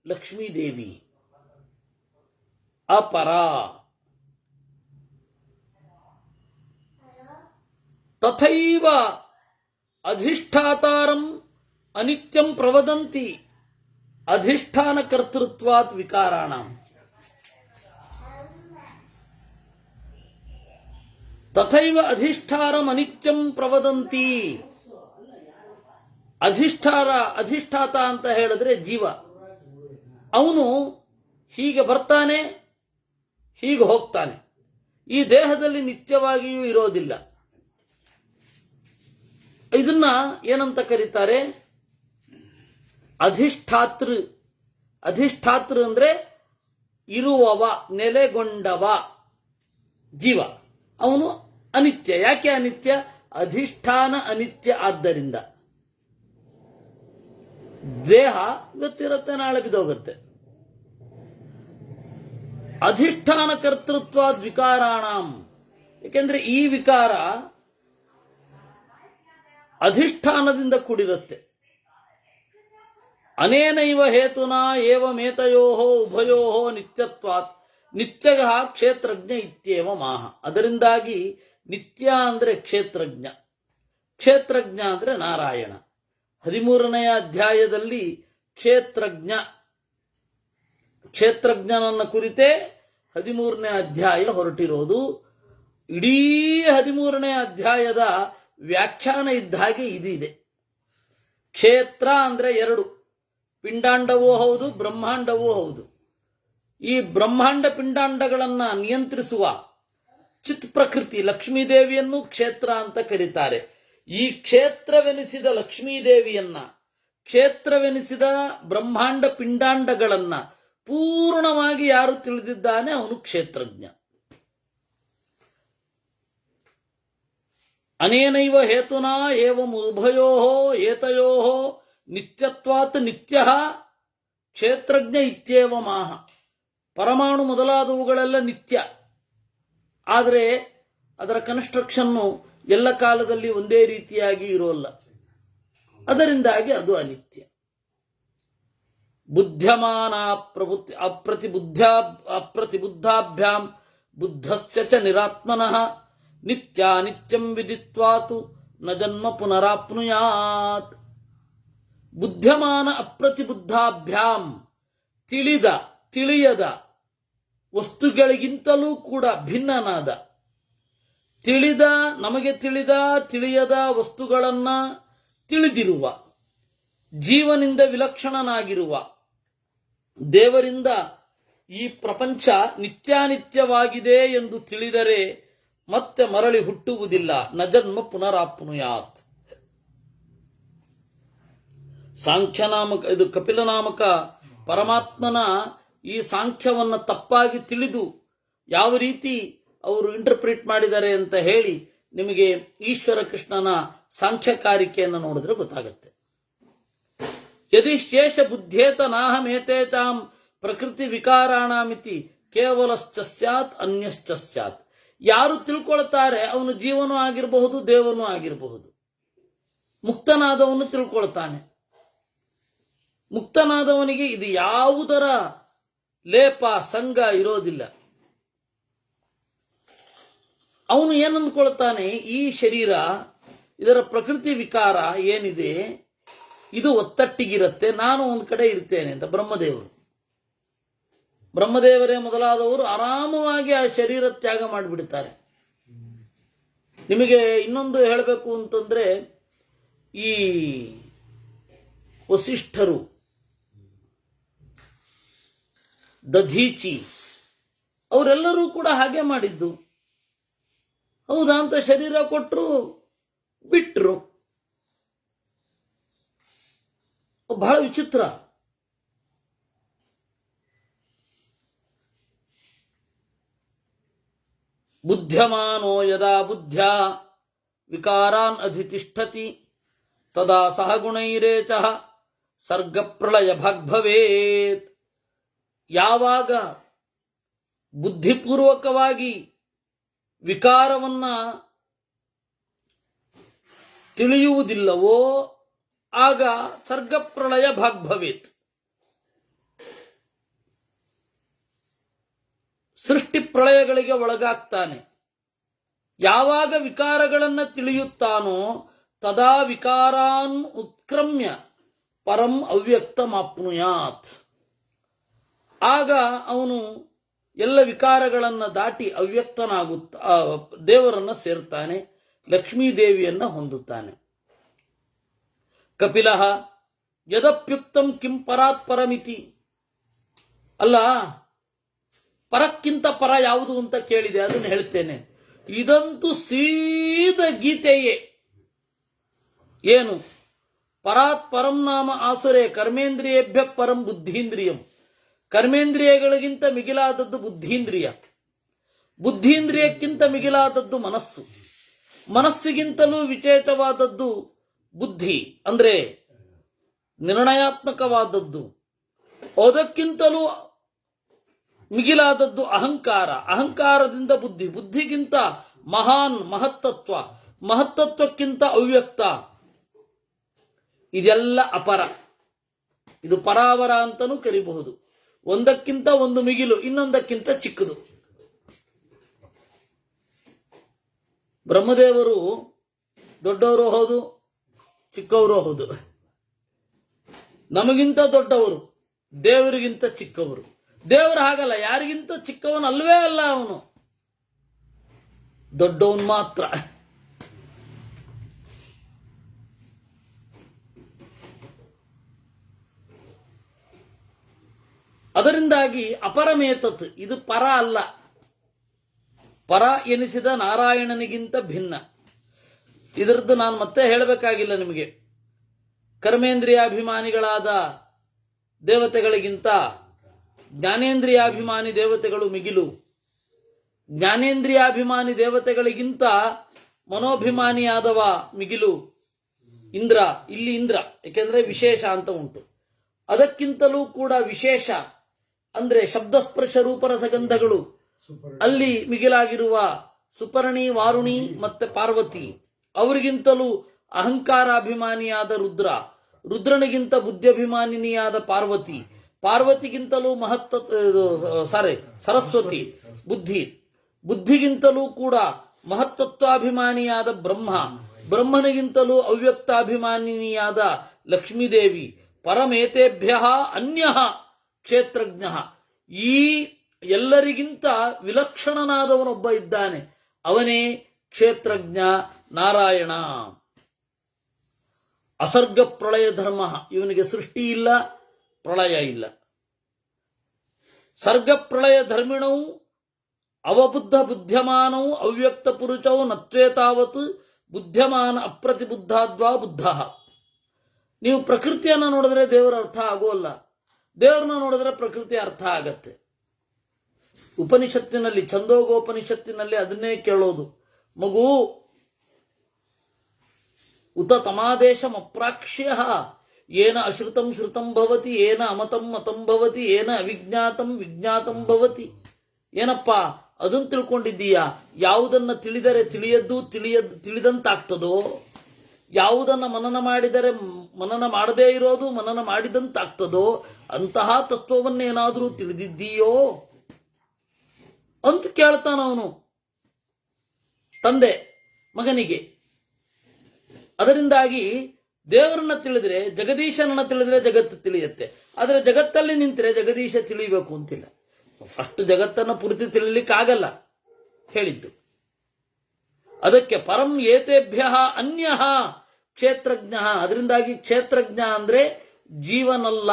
ಲಕ್ಷ್ಮೀದೇವಿ, ಅಪರ. ತಥೈವ ಅಧಿಷ್ಠಾತಾರಂ ಅನಿತ್ಯಂ ಪ್ರವದಂತಿ ಅಧಿಷ್ಠಾನ ಕರ್ತೃತ್ವಾತ್ ವಿಕಾರಾಣಾಂ. ತಥೈವ ಅಧಿಷ್ಠಾನಂ ಅನಿತ್ಯಂ ಪ್ರವದಂತಿ. ಅಧಿಷ್ಠಾತ ಅಂತ ಹೇಳಿದ್ರೆ ಜೀವ. ಅವನು ಹೀಗೆ ಬರ್ತಾನೆ, ಹೀಗೆ ಹೋಗ್ತಾನೆ. ಈ ದೇಹದಲ್ಲಿ ನಿತ್ಯವಾಗಿಯೂ ಇರೋದಿಲ್ಲ. ಇದನ್ನ ಏನಂತ ಕರೀತಾರೆ? ಅಧಿಷ್ಠಾತೃ. ಅಧಿಷ್ಠಾತೃ ಅಂದ್ರೆ ಇರುವವ, ನೆಲೆಗೊಂಡವ ಜೀವ. ಅವನು ಅನಿತ್ಯ. ಯಾಕೆ ಅನಿತ್ಯ? ಅಧಿಷ್ಠಾನ ಅನಿತ್ಯ. ಆದ್ದರಿಂದ ದೇಹ ಇವತ್ತಿರುತ್ತೆ, ನಾಳೆ ಬಿದ್ದೋಗುತ್ತೆ. ಅಧಿಷ್ಠಾನ ಕರ್ತೃತ್ವ ವಿಕಾರಾಣಂ. ಏಕೆಂದ್ರೆ ಈ ವಿಕಾರ ಅಧಿಷ್ಠಾನದಿಂದ ಕೂಡಿರುತ್ತೆ. ಅನೇನೈವ ಹೇತುನಾ ಏವಮೇತಯೋ ಉಭಯೋ ನಿತ್ಯತ್ವಾತ್ ನಿತ್ಯಗ ಕ್ಷೇತ್ರಜ್ಞ ಇತ್ಯೇವ ಮಾಹ. ಅದರಿಂದಾಗಿ ನಿತ್ಯ ಅಂದ್ರೆ ಕ್ಷೇತ್ರಜ್ಞ, ಕ್ಷೇತ್ರಜ್ಞ ಅಂದ್ರೆ ನಾರಾಯಣ. 13ನೆಯ ಅಧ್ಯಾಯದಲ್ಲಿ ಕ್ಷೇತ್ರಜ್ಞನನ್ನ ಕುರಿತೇ 13ನೇ ಅಧ್ಯಾಯ ಹೊರಟಿರೋದು. ಇಡೀ 13ನೇ ಅಧ್ಯಾಯದ ವ್ಯಾಖ್ಯಾನ ಇದ್ದ ಹಾಗೆ ಇದಿದೆ. ಕ್ಷೇತ್ರ ಅಂದ್ರೆ 2, ಪಿಂಡಾಂಡವೂ ಹೌದು, ಬ್ರಹ್ಮಾಂಡವೂ ಹೌದು. ಈ ಬ್ರಹ್ಮಾಂಡ ಪಿಂಡಾಂಡಗಳನ್ನ ನಿಯಂತ್ರಿಸುವ ಚಿತ್ ಪ್ರಕೃತಿ ಲಕ್ಷ್ಮೀದೇವಿಯನ್ನು ಕ್ಷೇತ್ರ ಅಂತ ಕರೀತಾರೆ. ಈ ಕ್ಷೇತ್ರವೆನಿಸಿದ ಲಕ್ಷ್ಮೀದೇವಿಯನ್ನ, ಕ್ಷೇತ್ರವೆನಿಸಿದ ಬ್ರಹ್ಮಾಂಡ ಪಿಂಡಾಂಡಗಳನ್ನ ಪೂರ್ಣವಾಗಿ ಯಾರು ತಿಳಿದಿದ್ದಾನೆ ಅವನು ಕ್ಷೇತ್ರಜ್ಞ. ಅನೇನೈವ ಹೇತುನಾ ಏವಂ ಉಭಯೋ ಏತಯೋ ನಿತ್ಯತ್ವಾತ್ ನಿತ್ಯ ಕ್ಷೇತ್ರಜ್ಞ ಇತ್ಯೇವ ಮಾಹ. ಪರಮಾಣು ಮೊದಲಾದವುಗಳೆಲ್ಲ ನಿತ್ಯ, ಆದರೆ ಅದರ ಕನ್ಸ್ಟ್ರಕ್ಷನ್ನು ಎಲ್ಲ ಕಾಲದಲ್ಲಿ ಒಂದೇ ರೀತಿಯಾಗಿ ಇರೋಲ್ಲ. ಅದರಿಂದಾಗಿ ಅದು ಅನಿತ್ಯ. ಬುದ್ಧ್ಯಮಾನ ಅಪ್ರತಿಬುದ್ಧಾಭ್ಯಾಂ ಬುದ್ಧಸ್ಯ ಚ ನಿರಾತ್ಮನಃ ನಿತ್ಯಾನಿತ್ಯಂ ವಿದಿತ್ವಾತು ನ ಜನ್ಮ ಪುನರಾಪ್ನುಯಾತ್. ಬುದ್ಧ್ಯಮಾನ ಅಪ್ರತಿಬುದ್ಧಾಭ್ಯಾಂ, ತಿಳಿಯದ ವಸ್ತುಗಳಿಗಿಂತಲೂ ಕೂಡ ಭಿನ್ನನಾದ, ನಮಗೆ ತಿಳಿಯದ ವಸ್ತುಗಳನ್ನ ತಿಳಿದಿರುವ, ಜೀವನಿಂದ ವಿಲಕ್ಷಣನಾಗಿರುವ ದೇವರಿಂದ ಈ ಪ್ರಪಂಚ ನಿತ್ಯಾನಿತ್ಯವಾಗಿದೆ ಎಂದು ತಿಳಿದರೆ ಮತ್ತೆ ಮರಳಿ ಹುಟ್ಟುವುದಿಲ್ಲ. ನ ಜನ್ಮ ಪುನರಾಪ್ನುಯಾತ್. ಸಾಂಖ್ಯನಾಮಕ, ಇದು ಕಪಿಲನಾಮಕ ಪರಮಾತ್ಮನ ಈ ಸಾಂಖ್ಯವನ್ನ ತಪ್ಪಾಗಿ ತಿಳಿದು ಯಾವ ರೀತಿ ಅವರು ಇಂಟರ್ಪ್ರಿಟ್ ಮಾಡಿದ್ದಾರೆ ಅಂತ ಹೇಳಿ ನಿಮಗೆ ಈಶ್ವರ ಕೃಷ್ಣನ ಸಾಂಖ್ಯಕಾರಿಕೆಯನ್ನು ನೋಡಿದ್ರೆ ಗೊತ್ತಾಗುತ್ತೆ. ಯದಿ ಶೇಷ ಬುದ್ಧೇತ ನಾಹಮೇತೇತಾಂ ಪ್ರಕೃತಿ ವಿಕಾರಾಣಾಮಿತಿ ಕೇವಲಶ್ಚ ಸ್ಯಾತ್ ಅನ್ಯಶ್ಚ ಸ್ಯಾತ್. ಯಾರು ತಿಳ್ಕೊಳ್ತಾರೆ ಅವನು ಜೀವನೂ ಆಗಿರಬಹುದು, ದೇವನೂ ಆಗಿರಬಹುದು. ಮುಕ್ತನಾದವನು ತಿಳ್ಕೊಳ್ತಾನೆ. ಮುಕ್ತನಾದವನಿಗೆ ಇದು ಯಾವುದರ ಲೇಪ ಸಂಗ ಇರೋದಿಲ್ಲ. ಅವನು ಏನಂದ್ಕೊಳ್ತಾನೆ, ಈ ಶರೀರ, ಇದರ ಪ್ರಕೃತಿ ವಿಕಾರ ಏನಿದೆ ಇದು ಒತ್ತಟ್ಟಿಗಿರುತ್ತೆ, ನಾನು ಒಂದು ಕಡೆ ಇರ್ತೇನೆ ಅಂತ. ಬ್ರಹ್ಮದೇವರೇ ಮೊದಲಾದವರು ಆರಾಮವಾಗಿ ಆ ಶರೀರ ತ್ಯಾಗ ಮಾಡಿಬಿಡ್ತಾರೆ. ನಿಮಗೆ ಇನ್ನೊಂದು ಹೇಳಬೇಕು ಅಂತಂದ್ರೆ, ಈ ವಸಿಷ್ಠರು, ದಧೀಚಿ ಅವರೆಲ್ಲರೂ ಕೂಡ ಹಾಗೆ ಮಾಡಿದ್ದು. ಹೌದಾ ಅಂತ ಶರೀರ ಕೊಟ್ಟರು, ಬಿಟ್ರು. ಬಹಳ ವಿಚಿತ್ರ. ಬುದ್ಧ್ಯಮಾನೋ ಯದಾ ಬುದ್ಧ್ಯಾ ವಿಕಾರಾನ್ ಅಧಿತಿಷ್ಠತಿ ತದಾ ಸಹ ಗುಣೈರೇಚಃ ಸರ್ಗ ಪ್ರಳಯ ಭಾಗ್ಭವೇತ್. ಯಾವಾಗ ಬುದ್ಧಿಪೂರ್ವಕವಾಗಿ ವಿಕಾರವನ್ನ ತಿಳಿಯುವುದಿಲ್ಲವೋ ಆಗ ಸರ್ಗ ಪ್ರಳಯ ಭಾಗ್ಭವೇತ್. ಸೃಷ್ಟಿ ಪ್ರಳಯಗಳಿಗೆ ಒಳಗಾಗ್ತಾನೆ. ಯಾವಾಗ ವಿಕಾರಗಳನ್ನು ತಿಳಿಯುತ್ತಾನೋ ತದಾ ವಿಕಾರಾನ್ ಉತ್ಕ್ರಮ್ಯ ಪರಂ ಅವ್ಯಕ್ತಮಾಪ್ನುಯಾತ್. ಆಗ ಅವನು ಎಲ್ಲ ವಿಕಾರಗಳನ್ನು ದಾಟಿ ದೇವರನ್ನ ಸೇರ್ತಾನೆ, ಲಕ್ಷ್ಮೀದೇವಿಯನ್ನ ಹೊಂದುತ್ತಾನೆ. ಕಪಿಲಃ ಯದಪ್ಯುಕ್ತಂ ಕಿಂ ಪರಾತ್ ಪರಮಿತಿ. ಅಲ್ಲ, ಪರಕ್ಕಿಂತ ಪರ ಯಾವುದು ಅಂತ ಕೇಳಿದೆ, ಅದನ್ನು ಹೇಳ್ತೇನೆ. ಇದಂತೂ ಸೀದ ಗೀತೆಯೇ. ಏನು? ಪರಾತ್ ಪರಂ ನಾಮ ಆಸುರೇ ಕರ್ಮೇಂದ್ರಿಯೇಭ್ಯ ಪರಂ ಬುದ್ಧೀಂದ್ರಿಯಂ. ಕರ್ಮೇಂದ್ರಿಯಗಳಿಗಿಂತ ಮಿಗಿಲಾದದ್ದು ಬುದ್ಧೀಂದ್ರಿಯ, ಬುದ್ಧೀಂದ್ರಿಯಕ್ಕಿಂತ ಮಿಗಿಲಾದದ್ದು ಮನಸ್ಸು, ಮನಸ್ಸಿಗಿಂತಲೂ ವಿಚೇತವಾದದ್ದು ಬುದ್ಧಿ, ಅಂದ್ರೆ ನಿರ್ಣಯಾತ್ಮಕವಾದದ್ದು. ಅದಕ್ಕಿಂತಲೂ ಮಿಗಿಲಾದದ್ದು ಅಹಂಕಾರ, ಅಹಂಕಾರದಿಂದ ಬುದ್ಧಿ, ಬುದ್ಧಿಗಿಂತ ಮಹಾನ್ ಮಹತ್ತತ್ವ, ಮಹತ್ತತ್ವಕ್ಕಿಂತ ಅವ್ಯಕ್ತ. ಇದೆಲ್ಲ ಅಪರ. ಇದು ಪರಾವರ ಅಂತಲೂ ಕರಿಬಹುದು. ಒಂದಕ್ಕಿಂತ ಒಂದು ಮಿಗಿಲು, ಇನ್ನೊಂದಕ್ಕಿಂತ ಚಿಕ್ಕದು. ಬ್ರಹ್ಮದೇವರು ದೊಡ್ಡವರು ಹೌದು, ಚಿಕ್ಕವರು ಹೌದು. ನಮಗಿಂತ ದೊಡ್ಡವರು, ದೇವರಿಗಿಂತ ಚಿಕ್ಕವರು. ದೇವರು ಹಾಗಲ್ಲ, ಯಾರಿಗಿಂತ ಚಿಕ್ಕವನಲ್ವೇ ಅಲ್ಲ, ಅವನು ದೊಡ್ಡವನು ಮಾತ್ರ. ಅದರಿಂದಾಗಿ ಅಪರಮೇತತ್, ಇದು ಪರ ಅಲ್ಲ. ಪರ ಎನಿಸಿದ ನಾರಾಯಣನಿಗಿಂತ ಭಿನ್ನ. ಇದರದ್ದು ನಾನು ಮತ್ತೆ ಹೇಳಬೇಕಾಗಿಲ್ಲ ನಿಮಗೆ. ಕರ್ಮೇಂದ್ರಿಯಾಭಿಮಾನಿಗಳಾದ ದೇವತೆಗಳಿಗಿಂತ ಜ್ಞಾನೇಂದ್ರಿಯಾಭಿಮಾನಿ ದೇವತೆಗಳು ಮಿಗಿಲು. ಜ್ಞಾನೇಂದ್ರಿಯಾಭಿಮಾನಿ ದೇವತೆಗಳಿಗಿಂತ ಮನೋಭಿಮಾನಿಯಾದವ ಮಿಗಿಲು ಇಂದ್ರ. ಇಲ್ಲಿ ಇಂದ್ರ ಯಾಕೆಂದ್ರೆ ವಿಶೇಷ ಅಂತ ಉಂಟು. ಅದಕ್ಕಿಂತಲೂ ಕೂಡ ವಿಶೇಷ ಅಂದ್ರೆ ಶಬ್ದಸ್ಪರ್ಶ ರೂಪರಸಗಂಧಗಳು. ಅಲ್ಲಿ ಮಿಗಿಲಾಗಿರುವ ಸುಪರ್ಣಿ, ವಾರುಣಿ ಮತ್ತೆ ಪಾರ್ವತಿ. ಅವರಿಗಿಂತಲೂ ಅಹಂಕಾರಾಭಿಮಾನಿಯಾದ ರುದ್ರ, ರುದ್ರನಿಗಿಂತ ಬುದ್ಧಿಭಿಮಾನಿನಿಯಾದ ಪಾರ್ವತಿ, ಪಾರ್ವತಿಗಿಂತಲೂ ಸರಸ್ವತಿ ಬುದ್ಧಿ, ಬುದ್ಧಿಗಿಂತಲೂ ಕೂಡ ಮಹತ್ತತ್ವಾಭಿಮಾನಿಯಾದ ಬ್ರಹ್ಮ, ಬ್ರಹ್ಮನಿಗಿಂತಲೂ ಅವ್ಯಕ್ತಾಭಿಮಾನಿನಿಯಾದ ಲಕ್ಷ್ಮೀದೇವಿ. ಪರಮೇತೇಭ್ಯ ಅನ್ಯ ಕ್ಷೇತ್ರಜ್ಞ. ಈ ಎಲ್ಲರಿಗಿಂತ ವಿಲಕ್ಷಣನಾದವನೊಬ್ಬ ಇದ್ದಾನೆ, ಅವನೇ ಕ್ಷೇತ್ರಜ್ಞ ನಾರಾಯಣ. ಅಸರ್ಗ ಪ್ರಳಯ ಧರ್ಮ. ಇವನಿಗೆ ಸೃಷ್ಟಿ ಇಲ್ಲ, ಪ್ರಳಯ ಇಲ್ಲ. ಸರ್ಗ ಪ್ರಳಯ ಧರ್ಮಿಣವು ಅವಬುದ್ಧ ಬುದ್ಧ್ಯಮಾನವು ಅವ್ಯಕ್ತ ಪುರುಷವು ನತ್ವೇತಾವತ್ ಬುದ್ಧ್ಯಮಾನ ಅಪ್ರತಿಬುದ್ಧಾದ್ವಾ ಬುದ್ಧ. ನೀವು ಪ್ರಕೃತಿಯನ್ನು ನೋಡಿದ್ರೆ ದೇವರ ಅರ್ಥ ಆಗೋಲ್ಲ, ದೇವರನ್ನ ನೋಡಿದ್ರೆ ಪ್ರಕೃತಿ ಅರ್ಥ ಆಗತ್ತೆ. ಉಪನಿಷತ್ತಿನಲ್ಲಿ, ಛಂದೋಗೋಪನಿಷತ್ತಿನಲ್ಲಿ ಅದನ್ನೇ ಕೇಳೋದು. ಮಗು, ಉತ ತಮಾದೇಶಂ ಅಪ್ರಾಕ್ಷ್ಯ ಏನ ಅಶ್ರುತಂ ಶ್ರುತಂ ಭವತಿ, ಏನ ಅಮತಂ ಮತಂ ಭವತಿ, ಏನ ಅವಿಜ್ಞಾತಂ ವಿಜ್ಞಾತಂ ಭವತಿ. ಏನಪ್ಪ ಅದನ್ನು ತಿಳ್ಕೊಂಡಿದ್ದೀಯಾ? ಯಾವುದನ್ನ ತಿಳಿದರೆ ತಿಳಿದಂತಾಗ್ತದೋ, ಯಾವುದನ್ನ ಮನನ ಮಾಡಿದರೆ ಮನನ ಮಾಡದೇ ಇರೋದು ಮನನ ಮಾಡಿದಂತಾಗ್ತದೋ ಅಂತಹ ತತ್ವವನ್ನೇನಾದರೂ ತಿಳಿದಿದ್ದೀಯೋ ಅಂತ ಕೇಳ್ತಾನವನು, ತಂದೆ ಮಗನಿಗೆ. ಅದರಿಂದಾಗಿ ದೇವರನ್ನ ತಿಳಿದ್ರೆ, ಜಗದೀಶನನ್ನ ತಿಳಿದ್ರೆ ಜಗತ್ತು ತಿಳಿಯುತ್ತೆ. ಆದರೆ ಜಗತ್ತಲ್ಲಿ ನಿಂತರೆ ಜಗದೀಶ ತಿಳಿಬೇಕು ಅಂತಿಲ್ಲ. ಫಸ್ಟ್ ಜಗತ್ತನ್ನು ಪೂರ್ತಿ ತಿಳಿಲಿಕ್ಕಾಗಲ್ಲ ಹೇಳಿದ್ದು. ಅದಕ್ಕೆ ಪರಂ ಏತೇಭ್ಯ ಅನ್ಯ ಕ್ಷೇತ್ರಜ್ಞ. ಅದರಿಂದಾಗಿ ಕ್ಷೇತ್ರಜ್ಞ ಅಂದ್ರೆ ಜೀವನಲ್ಲ.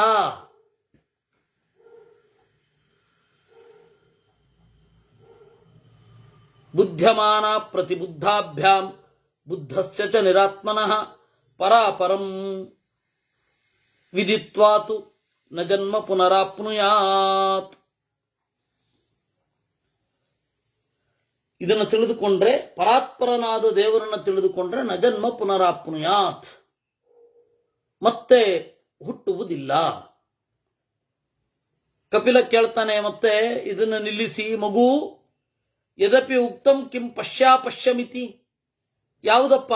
ಬುದ್ಧ್ಯಮಾನ ಪ್ರತಿಬುದ್ಧಾಭ್ಯಾಂ ಬುದ್ಧಸ್ಯ ಚ ನಿರಾತ್ಮನಃ ಪರಾಪರಂ ವಿದಿತ್ವಾತು ನ ಜನ್ಮ ಪುನರಾಪ್ನುಯಾತ್. ಇದನ್ನು ತಿಳಿದುಕೊಂಡ್ರೆ, ಪರಾತ್ಪರನಾದ ದೇವರನ್ನು ತಿಳಿದುಕೊಂಡ್ರೆ ನ ಜನ್ಮ ಪುನರಾಪ್ನುಯಾತ್, ಮತ್ತೆ ಹುಟ್ಟುವುದಿಲ್ಲ. ಕಪಿಲ ಕೇಳ್ತಾನೆ ಮತ್ತೆ ಇದನ್ನು ನಿಲ್ಲಿಸಿ, ಮಗು ಯದಪಿ ಉಕ್ತಂ ಕಿಂ ಪಶ್ಯಾಪಶ್ಯಮಿತಿ. ಯಾವುದಪ್ಪ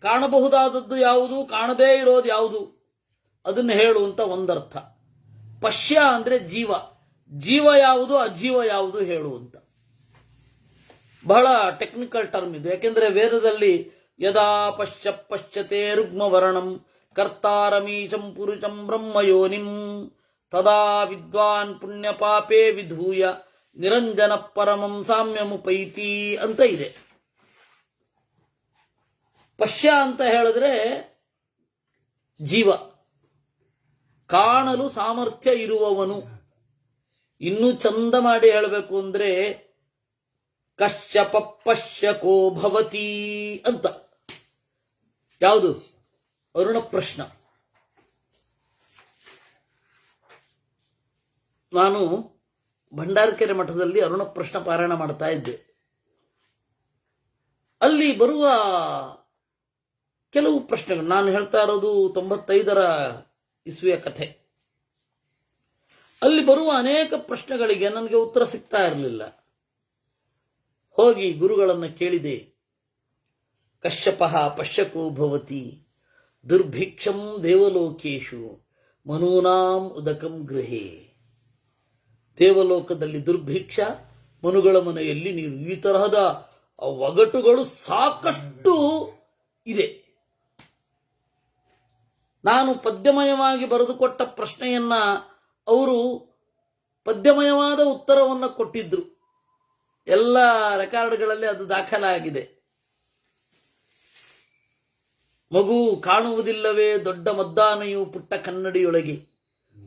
ಕಾಣಬಹುದಾದದ್ದು ಯಾವುದು, ಕಾಣದೇ ಇರೋದು ಯಾವುದು, ಅದನ್ನು ಹೇಳು ಅಂತ ಒಂದರ್ಥ. ಪಶ್ಯ ಅಂದ್ರೆ ಜೀವ, ಜೀವ ಯಾವುದು ಅಜೀವ ಯಾವುದು ಹೇಳು ಅಂತ. ಬಹಳ ಟೆಕ್ನಿಕಲ್ ಟರ್ಮ್ ಇದು. ಯಾಕೆಂದ್ರೆ ವೇದದಲ್ಲಿ ಯದಾ ಪಶ್ಯತೆ ರುಗ್ಮವರ್ಣಂ ಕರ್ತಾರಮೀಶಂ ಪುರುಷಂ ಬ್ರಹ್ಮಯೋನಿಂ ತದಾ ವಿದ್ವಾನ್ ಪುಣ್ಯ ಪಾಪೇ ವಿಧೂಯ ನಿರಂಜನ ಪರಮಂ ಸಾಮ್ಯಮುಪೈತಿ ಅಂತ ಇದೆ. ಪಶ್ಯ ಅಂತ ಹೇಳಿದ್ರೆ ಜೀವ, ಕಾಣಲು ಸಾಮರ್ಥ್ಯ ಇರುವವನು. ಇನ್ನೂ ಚಂದ ಮಾಡಿ ಹೇಳಬೇಕು ಅಂದ್ರೆ ಕಶ್ಯಪ ಪಶ್ಯಕೋ ಭವತಿ ಅಂತ. ಯಾವುದು? ಅರುಣ ಪ್ರಶ್ನ. ನಾನು ಭಂಡಾರಕೆರೆ ಮಠದಲ್ಲಿ ಅರುಣ ಪ್ರಶ್ನ ಪಾರಾಯಣ ಮಾಡ್ತಾ ಇದ್ದೆ. ಅಲ್ಲಿ ಬರುವ ಕೆಲವು ಪ್ರಶ್ನೆಗಳು, ನಾನು ಹೇಳ್ತಾ ಇರೋದು 95ರ ಇಸ್ವಿಯ ಕಥೆ. ಅಲ್ಲಿ ಬರುವ ಅನೇಕ ಪ್ರಶ್ನೆಗಳಿಗೆ ನನಗೆ ಉತ್ತರ ಸಿಗ್ತಾ ಇರಲಿಲ್ಲ. ಹೋಗಿ ಗುರುಗಳನ್ನು ಕೇಳಿದೆ. ಕಶ್ಯಪ ಪಶ್ಯಕೋ ಭವತಿ ದುರ್ಭಿಕ್ಷಂ ದೇವಲೋಕೇಶು ಮನೂನಾಂ ಉದಕಂ ಗೃಹೇ. ದೇವಲೋಕದಲ್ಲಿ ದುರ್ಭಿಕ್ಷ, ಮನುಗಳ ಮನೆಯಲ್ಲಿ ನೀರು. ಈ ತರಹದ ಒಗಟುಗಳು ಸಾಕಷ್ಟು ಇದೆ. ನಾನು ಪದ್ಯಮಯವಾಗಿ ಬರೆದುಕೊಟ್ಟ ಪ್ರಶ್ನೆಯನ್ನ ಅವರು ಪದ್ಯಮಯವಾದ ಉತ್ತರವನ್ನು ಕೊಟ್ಟಿದ್ರು. ಎಲ್ಲ ರೆಕಾರ್ಡ್ಗಳಲ್ಲಿ ಅದು ದಾಖಲಾಗಿದೆ. ಮಗು ಕಾಣುವುದಿಲ್ಲವೇ ದೊಡ್ಡ ಮದ್ದಾನೆಯು ಪುಟ್ಟ ಕನ್ನಡಿಯೊಳಗೆ,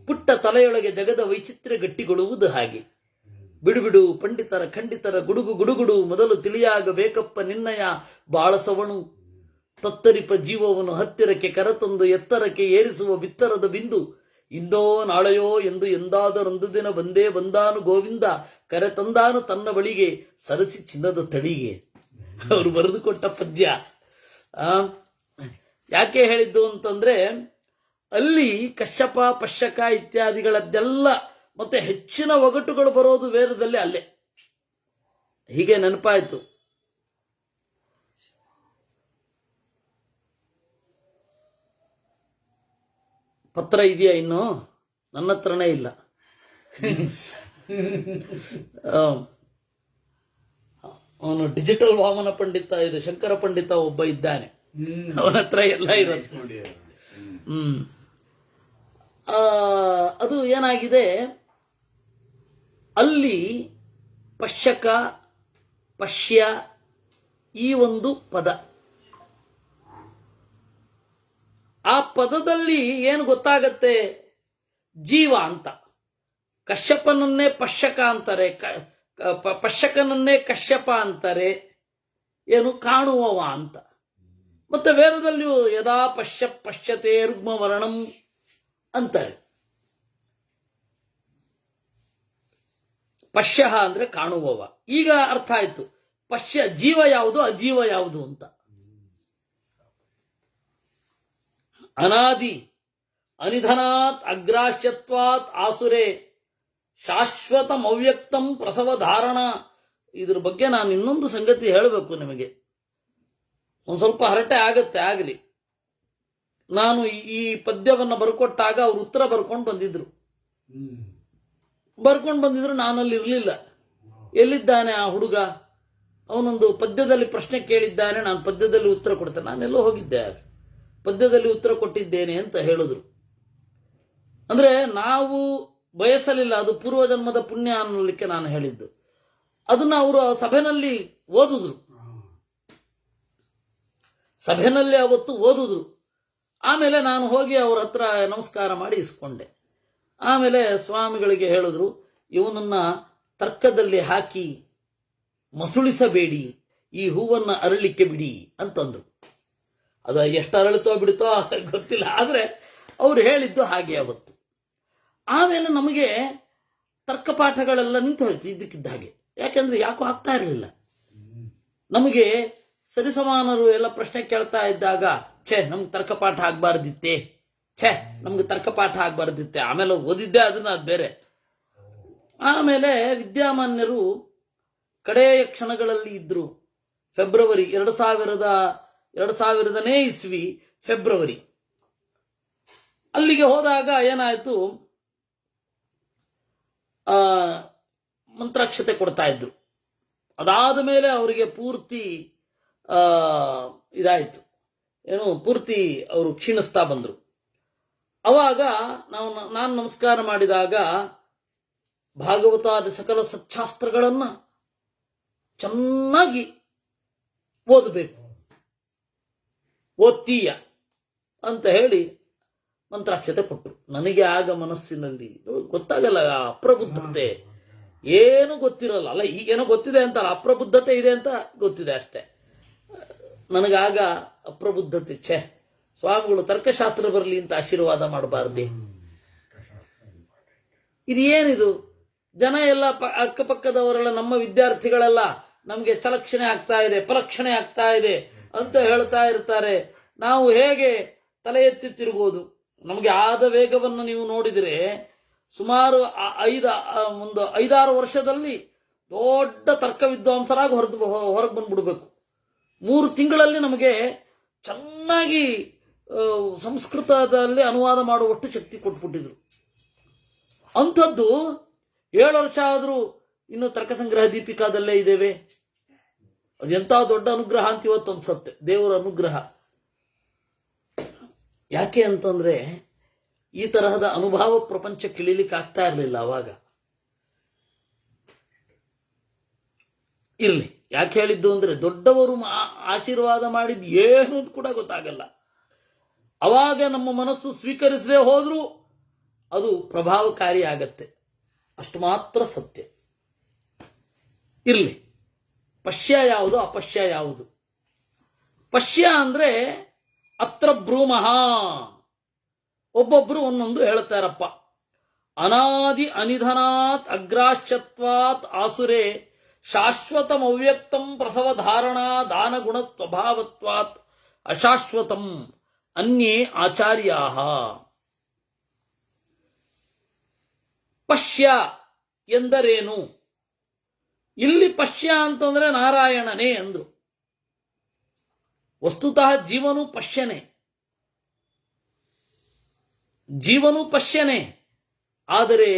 ಪುಟ್ಟ ತಲೆಯೊಳಗೆ ಜಗದ ವೈಚಿತ್ರ್ಯ ಗಟ್ಟಿಗೊಳ್ಳುವುದು ಹಾಗೆ. ಬಿಡುಬಿಡು ಪಂಡಿತರ ಖಂಡಿತರ ಗುಡುಗು ಗುಡುಗುಡು ಮೊದಲು ತಿಳಿಯಾಗಬೇಕಪ್ಪ ನಿನ್ನಯ ಬಾಳಸವಣು. ತತ್ತರಿಪ ಜೀವವನ್ನು ಹತ್ತಿರಕ್ಕೆ ಕರೆತಂದು ಎತ್ತರಕ್ಕೆ ಏರಿಸುವ ಬಿತ್ತರದ ಬಿಂದು. ಇಂದೋ ನಾಳೆಯೋ ಎಂದು ಎಂದಾದರೊಂದು ದಿನ ಬಂದೇ ಬಂದಾನು ಗೋವಿಂದ, ಕರೆತಂದಾನು ತನ್ನ ಬಳಿಗೆ ಸರಸಿ ಚಿನ್ನದ ತಡಿಗೆ. ಅವರು ಬರೆದುಕೊಟ್ಟ ಪದ್ಯ. ಯಾಕೆ ಹೇಳಿದ್ದು ಅಂತಂದ್ರೆ, ಅಲ್ಲಿ ಕಶ್ಯಪ ಪಶ್ಯಕ ಇತ್ಯಾದಿಗಳದ್ದೆಲ್ಲ ಮತ್ತೆ ಹೆಚ್ಚಿನ ಒಗಟುಗಳು ಬರೋದು ವೇದದಲ್ಲಿ ಅಲ್ಲೇ. ಹೀಗೆ ನೆನಪಾಯಿತು. ಪತ್ರ ಇದೆಯಾ? ಇನ್ನು ನನ್ನ ಹತ್ರನೇ ಇಲ್ಲ. ಅವನು ಡಿಜಿಟಲ್ ವಾಮನ ಪಂಡಿತ, ಇದು ಶಂಕರ ಪಂಡಿತ ಒಬ್ಬ ಇದ್ದಾನೆ, ಅವನ ಹತ್ರ ಎಲ್ಲ ಇರೋದು. ಅದು ಏನಾಗಿದೆ, ಅಲ್ಲಿ ಪಶ್ಯಕ ಪಶ್ಯ ಈ ಒಂದು ಪದ, ಆ ಪದದಲ್ಲಿ ಏನು ಗೊತ್ತಾಗತ್ತೆ? ಜೀವ ಅಂತ. ಕಶ್ಯಪನನ್ನೇ ಪಶ್ಯಕ ಅಂತಾರೆ, ಪಶ್ಯಕನನ್ನೇ ಕಶ್ಯಪ ಅಂತಾರೆ. ಏನು? ಕಾಣುವವ ಅಂತ. ಮತ್ತೆ ವೇದದಲ್ಲಿಯೂ ಯದಾ ಪಶ್ಯತೆ ರುಗ್ಮವರ್ಣಂ ಅಂತಾರೆ. ಪಶ್ಯ ಅಂದ್ರೆ ಕಾಣುವವ. ಈಗ ಅರ್ಥ ಆಯ್ತು, ಪಶ್ಯ ಜೀವ ಯಾವುದು ಅಜೀವ ಯಾವುದು ಅಂತ. ಅನಾದಿ ಅನಿಧನಾತ್ ಅಗ್ರಾಹ್ಯತ್ವಾತ್ ಆಸುರೆ ಶಾಶ್ವತಂ ಅವ್ಯಕ್ತಂ ಪ್ರಸವ ಧಾರಣ. ಇದ್ರ ಬಗ್ಗೆ ನಾನು ಇನ್ನೊಂದು ಸಂಗತಿ ಹೇಳಬೇಕು ನಿಮಗೆ. ಒಂದು ಸ್ವಲ್ಪ ಹರಟೆ ಆಗತ್ತೆ, ಆಗಲಿ. ನಾನು ಈ ಪದ್ಯವನ್ನು ಬರ್ಕೊಟ್ಟಾಗ ಅವ್ರು ಉತ್ತರ ಬರ್ಕೊಂಡು ಬಂದಿದ್ರು. ನಾನಲ್ಲಿ ಇರಲಿಲ್ಲ. ಎಲ್ಲಿದ್ದಾನೆ ಆ ಹುಡುಗ? ಅವನೊಂದು ಪದ್ಯದಲ್ಲಿ ಪ್ರಶ್ನೆ ಕೇಳಿದ್ದಾನೆ, ನಾನು ಪದ್ಯದಲ್ಲಿ ಉತ್ತರ ಕೊಡ್ತೇನೆ. ನಾನೆಲ್ಲೋ ಹೋಗಿದ್ದೆ, ಪದ್ಯದಲ್ಲಿ ಉತ್ತರ ಕೊಟ್ಟಿದ್ದೇನೆ ಅಂತ ಹೇಳಿದ್ರು. ಅಂದ್ರೆ ನಾವು ಬಯಸಲಿಲ್ಲ, ಅದು ಪೂರ್ವಜನ್ಮದ ಪುಣ್ಯ ಅನ್ನಲಿಕ್ಕೆ ನಾನು ಹೇಳಿದ್ದು. ಅದನ್ನ ಅವರು ಸಭೆಯಲ್ಲಿ ಓದಿದ್ರು, ಸಭೆಯಲ್ಲಿ ಅವತ್ತು ಓದಿದ್ರು. ಆಮೇಲೆ ನಾನು ಹೋಗಿ ಅವ್ರ ಹತ್ರ ನಮಸ್ಕಾರ ಮಾಡಿ ಇಸ್ಕೊಂಡೆ. ಆಮೇಲೆ ಸ್ವಾಮಿಗಳಿಗೆ ಹೇಳಿದ್ರು, ಇವನನ್ನ ತರ್ಕದಲ್ಲಿ ಹಾಕಿ ಮಸುಳಿಸಬೇಡಿ, ಈ ಹೂವನ್ನು ಅರಳಿಕ್ಕೆ ಬಿಡಿ ಅಂತಂದ್ರು. ಅದು ಎಷ್ಟು ಅರಳುತ್ತೋ ಬಿಡುತ್ತೋ ಗೊತ್ತಿಲ್ಲ, ಆದ್ರೆ ಅವ್ರು ಹೇಳಿದ್ದು ಹಾಗೆ ಅವತ್ತು. ಆಮೇಲೆ ನಮಗೆ ತರ್ಕಪಾಠಗಳೆಲ್ಲ ನಿಂತು ಹೋಯ್ತು ಇದ್ದಕ್ಕಿದ್ದ ಹಾಗೆ. ಯಾಕೆಂದ್ರೆ ಯಾಕೋ ಆಗ್ತಾ ಇರಲಿಲ್ಲ ನಮಗೆ. ಸರಿಸಮಾನರು ಎಲ್ಲ ಪ್ರಶ್ನೆ ಕೇಳ್ತಾ ಇದ್ದಾಗ, ನಮ್ಗೆ ತರ್ಕಪಾಠ ಆಗ್ಬಾರ್ದಿತ್ತೆ, ನಮ್ಗೆ ತರ್ಕಪಾಠ ಆಗ್ಬಾರ್ದಿತ್ತೆ. ಆಮೇಲೆ ಓದಿದ್ದೆ ಅದನ್ನ, ಅದು ಬೇರೆ. ಆಮೇಲೆ ವಿದ್ಯಾಮಾನ್ಯರು ಕಡೆಯ ಕ್ಷಣಗಳಲ್ಲಿ ಇದ್ರು. ಫೆಬ್ರವರಿ 2000ನೇ ಇಸ್ವಿ ಫೆಬ್ರವರಿ. ಅಲ್ಲಿಗೆ ಹೋದಾಗ ಏನಾಯ್ತು, ಮಂತ್ರಾಕ್ಷತೆ ಕೊಡ್ತಾ ಇದ್ರು. ಅದಾದ ಮೇಲೆ ಅವರಿಗೆ ಪೂರ್ತಿ ಇದಾಯಿತು, ಏನು ಪೂರ್ತಿ ಅವರು ಕ್ಷೀಣಿಸ್ತಾ ಬಂದರು. ಅವಾಗ ನಾನು ನಮಸ್ಕಾರ ಮಾಡಿದಾಗ ಭಾಗವತಾದಿ ಸಕಲ ಸಚ್ಚಾಸ್ತ್ರಗಳನ್ನ ಚೆನ್ನಾಗಿ ಓದಬೇಕು, ಓದ್ತೀಯ ಅಂತ ಹೇಳಿ ಮಂತ್ರಾಕ್ಷತೆ ಕೊಟ್ಟರು. ನನಗೆ ಆಗ ಮನಸ್ಸಿನಲ್ಲಿ ಗೊತ್ತಾಗಲ್ಲ, ಅಪ್ರಬುದ್ಧತೆ ಏನು ಗೊತ್ತಿರಲ್ಲ. ಅಲ್ಲ, ಈಗೇನೋ ಗೊತ್ತಿದೆ ಅಂತಲ್ಲ, ಅಪ್ರಬುದ್ಧತೆ ಇದೆ ಅಂತ ಗೊತ್ತಿದೆ ಅಷ್ಟೇ. ನನಗಾಗ ಅಪ್ರಬುದ್ಧತೆ, ಸ್ವಾಮಿಗಳು ತರ್ಕಶಾಸ್ತ್ರ ಬರಲಿ ಅಂತ ಆಶೀರ್ವಾದ ಮಾಡಬಾರ್ದೆ. ಇದು ಏನಿದು? ಜನ ಎಲ್ಲ ಅಕ್ಕಪಕ್ಕದವರೆಲ್ಲ, ನಮ್ಮ ವಿದ್ಯಾರ್ಥಿಗಳೆಲ್ಲ ನಮಗೆ ಚಲಕ್ಷಣೆ ಆಗ್ತಾ ಇದೆ, ಪಲಕ್ಷಣೆ ಆಗ್ತಾ ಇದೆ ಅಂತ ಹೇಳ್ತಾ ಇರ್ತಾರೆ. ನಾವು ಹೇಗೆ ತಲೆ ಎತ್ತಿ ತಿರುಗೋದು? ನಮಗೆ ಆದ ವೇಗವನ್ನು ನೀವು ನೋಡಿದರೆ ಸುಮಾರು 5-6 ವರ್ಷದಲ್ಲಿ ದೊಡ್ಡ ತರ್ಕ ವಿದ್ವಾಂಸರಾಗಿ ಹೊರಗೆ ಬಂದ್ಬಿಡ್ಬೇಕು. 3 ತಿಂಗಳಲ್ಲಿ ನಮಗೆ ಚೆನ್ನಾಗಿ ಸಂಸ್ಕೃತದಲ್ಲಿ ಅನುವಾದ ಮಾಡುವಷ್ಟು ಶಕ್ತಿ ಕೊಟ್ಬಿಟ್ಟಿದ್ರು. ಅಂಥದ್ದು 7 ವರ್ಷ ಆದರೂ ಇನ್ನು ತರ್ಕ ಸಂಗ್ರಹ ದೀಪಿಕಾದಲ್ಲೇ ಇದ್ದೇವೆ. ಅದೆಂಥ ದೊಡ್ಡ ಅನುಗ್ರಹ ಅಂತ ಇವತ್ತು ಅನ್ಸತ್ತೆ, ದೇವರ ಅನುಗ್ರಹ. ಯಾಕೆ ಅಂತಂದ್ರೆ ಈ ತರಹದ ಅನುಭವ ಪ್ರಪಂಚಕ್ಕೆ ಇಳಿಲಿಕ್ಕೆ ಆಗ್ತಾ ಇರಲಿಲ್ಲ ಅವಾಗ. ಇರ್ಲಿ, ಯಾಕೆ ಹೇಳಿದ್ದು ಅಂದ್ರೆ ದೊಡ್ಡವರು ಆಶೀರ್ವಾದ ಮಾಡಿದ್ದು ಏನು ಅಂತ ಕೂಡ ಗೊತ್ತಾಗಲ್ಲ. ಅವಾಗ ನಮ್ಮ ಮನಸ್ಸು ಸ್ವೀಕರಿಸದೆ ಹೋದ್ರೂ ಅದು ಪ್ರಭಾವಕಾರಿ ಆಗತ್ತೆ, ಅಷ್ಟು ಮಾತ್ರ ಸತ್ಯ. ಇರ್ಲಿ, ಪಶ್ಯ ಯಾವುದು, ಅಪಶ್ಯ ಯಾವುದು? ಪಶ್ಯ ಅಂದ್ರೆ ಅತ್ರ ಬ್ರೂಮಃ, ಒಬ್ಬೊಬ್ರು ಒಂದೊಂದು ಹೇಳ್ತಾರಪ್ಪ. ಅನಾದಿ ಅನಿಧನಾತ್ ಅಗ್ರಾಶ್ಯತ್ವಾತ್ ಆಸುರೆ ಶಾಶ್ವತಂ ಅವ್ಯಕ್ತಂ ಪ್ರಸವ ಧಾರಣಾ ದಾನ ಗುಣ ಸ್ವಭಾವತ್ವಾತ್ ಅಶಾಶ್ವತಂ ಅನ್ಯೇ ಆಚಾರ್ಯಾಹ. ಪಶ್ಯ ಎಂದರೇನು? ಇಲ್ಲಿ ಪಶ್ಯ ಅಂತಂದ್ರೆ ನಾರಾಯಣನೇ ಅಂದ್ರು. ವಸ್ತುತಃ ಜೀವನು ಪಶ್ಯನೇ, ಜೀವನು ಪಶ್ಯನೇ. ಆದರೆ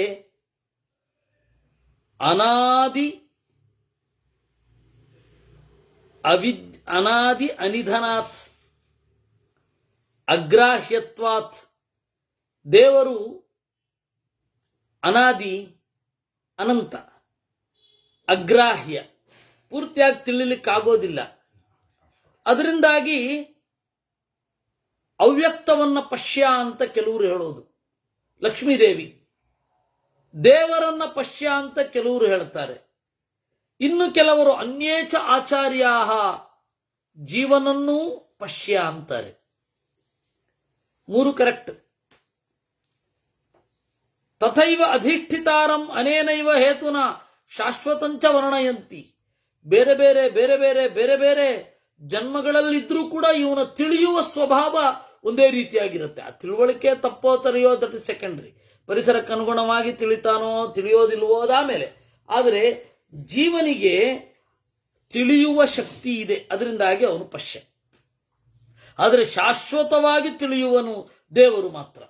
ಅನಾದಿ ಅನಿಧನಾತ್ ಅಗ್ರಾಹ್ಯತ್ವಾತ್, ದೇವರು ಅನಾದಿ, ಅನಂತ, ಅಗ್ರಾಹ್ಯ, ಪೂರ್ತಿಯಾಗಿ ತಿಳಿಲಿಕ್ಕಾಗೋದಿಲ್ಲ. ಅದರಿಂದಾಗಿ ಅವ್ಯಕ್ತವನ್ನ ಪಶ್ಯ ಅಂತ ಕೆಲವರು ಹೇಳೋದು. ಲಕ್ಷ್ಮೀದೇವಿ ದೇವರನ್ನ ಪಶ್ಯ ಅಂತ ಕೆಲವರು ಹೇಳ್ತಾರೆ. ಇನ್ನು ಕೆಲವರು ಅನ್ಯೇಚ ಆಚಾರ್ಯಾಹ, ಜೀವನನ್ನೂ ಪಶ್ಯ ಅಂತಾರೆ. 3 ಕರೆಕ್ಟ್. ತಥೈವ ಅಧಿಷ್ಠಿತಾರಂ ಅನೇನೈವ ಹೇತುನ ಶಾಶ್ವತಂಚ ವರ್ಣಯಂತಿ. ಬೇರೆ ಬೇರೆ ಬೇರೆ ಬೇರೆ ಬೇರೆ ಬೇರೆ ಜನ್ಮಗಳಲ್ಲಿದ್ರೂ ಕೂಡ ಇವನ ತಿಳಿಯುವ ಸ್ವಭಾವ ಒಂದೇ ರೀತಿಯಾಗಿರುತ್ತೆ. ಆ ತಿಳುವಳಿಕೆ ತಪ್ಪೋ ತರೆಯೋ ದಟ್ ಇಸ್ ಸೆಕೆಂಡ್ರಿ. ಪರಿಸರಕ್ಕೆ ಅನುಗುಣವಾಗಿ ತಿಳಿತಾನೋ ತಿಳಿಯೋದಿಲ್ವೋ ಅದಾಮೇಲೆ. ಆದರೆ ಜೀವನಿಗೆ ತಿಳಿಯುವ ಶಕ್ತಿ ಇದೆ, ಅದರಿಂದಾಗಿ ಅವನು ಪಶ್ಯ. ಆದರೆ ಶಾಶ್ವತವಾಗಿ ತಿಳಿಯುವನು ದೇವರು ಮಾತ್ರ.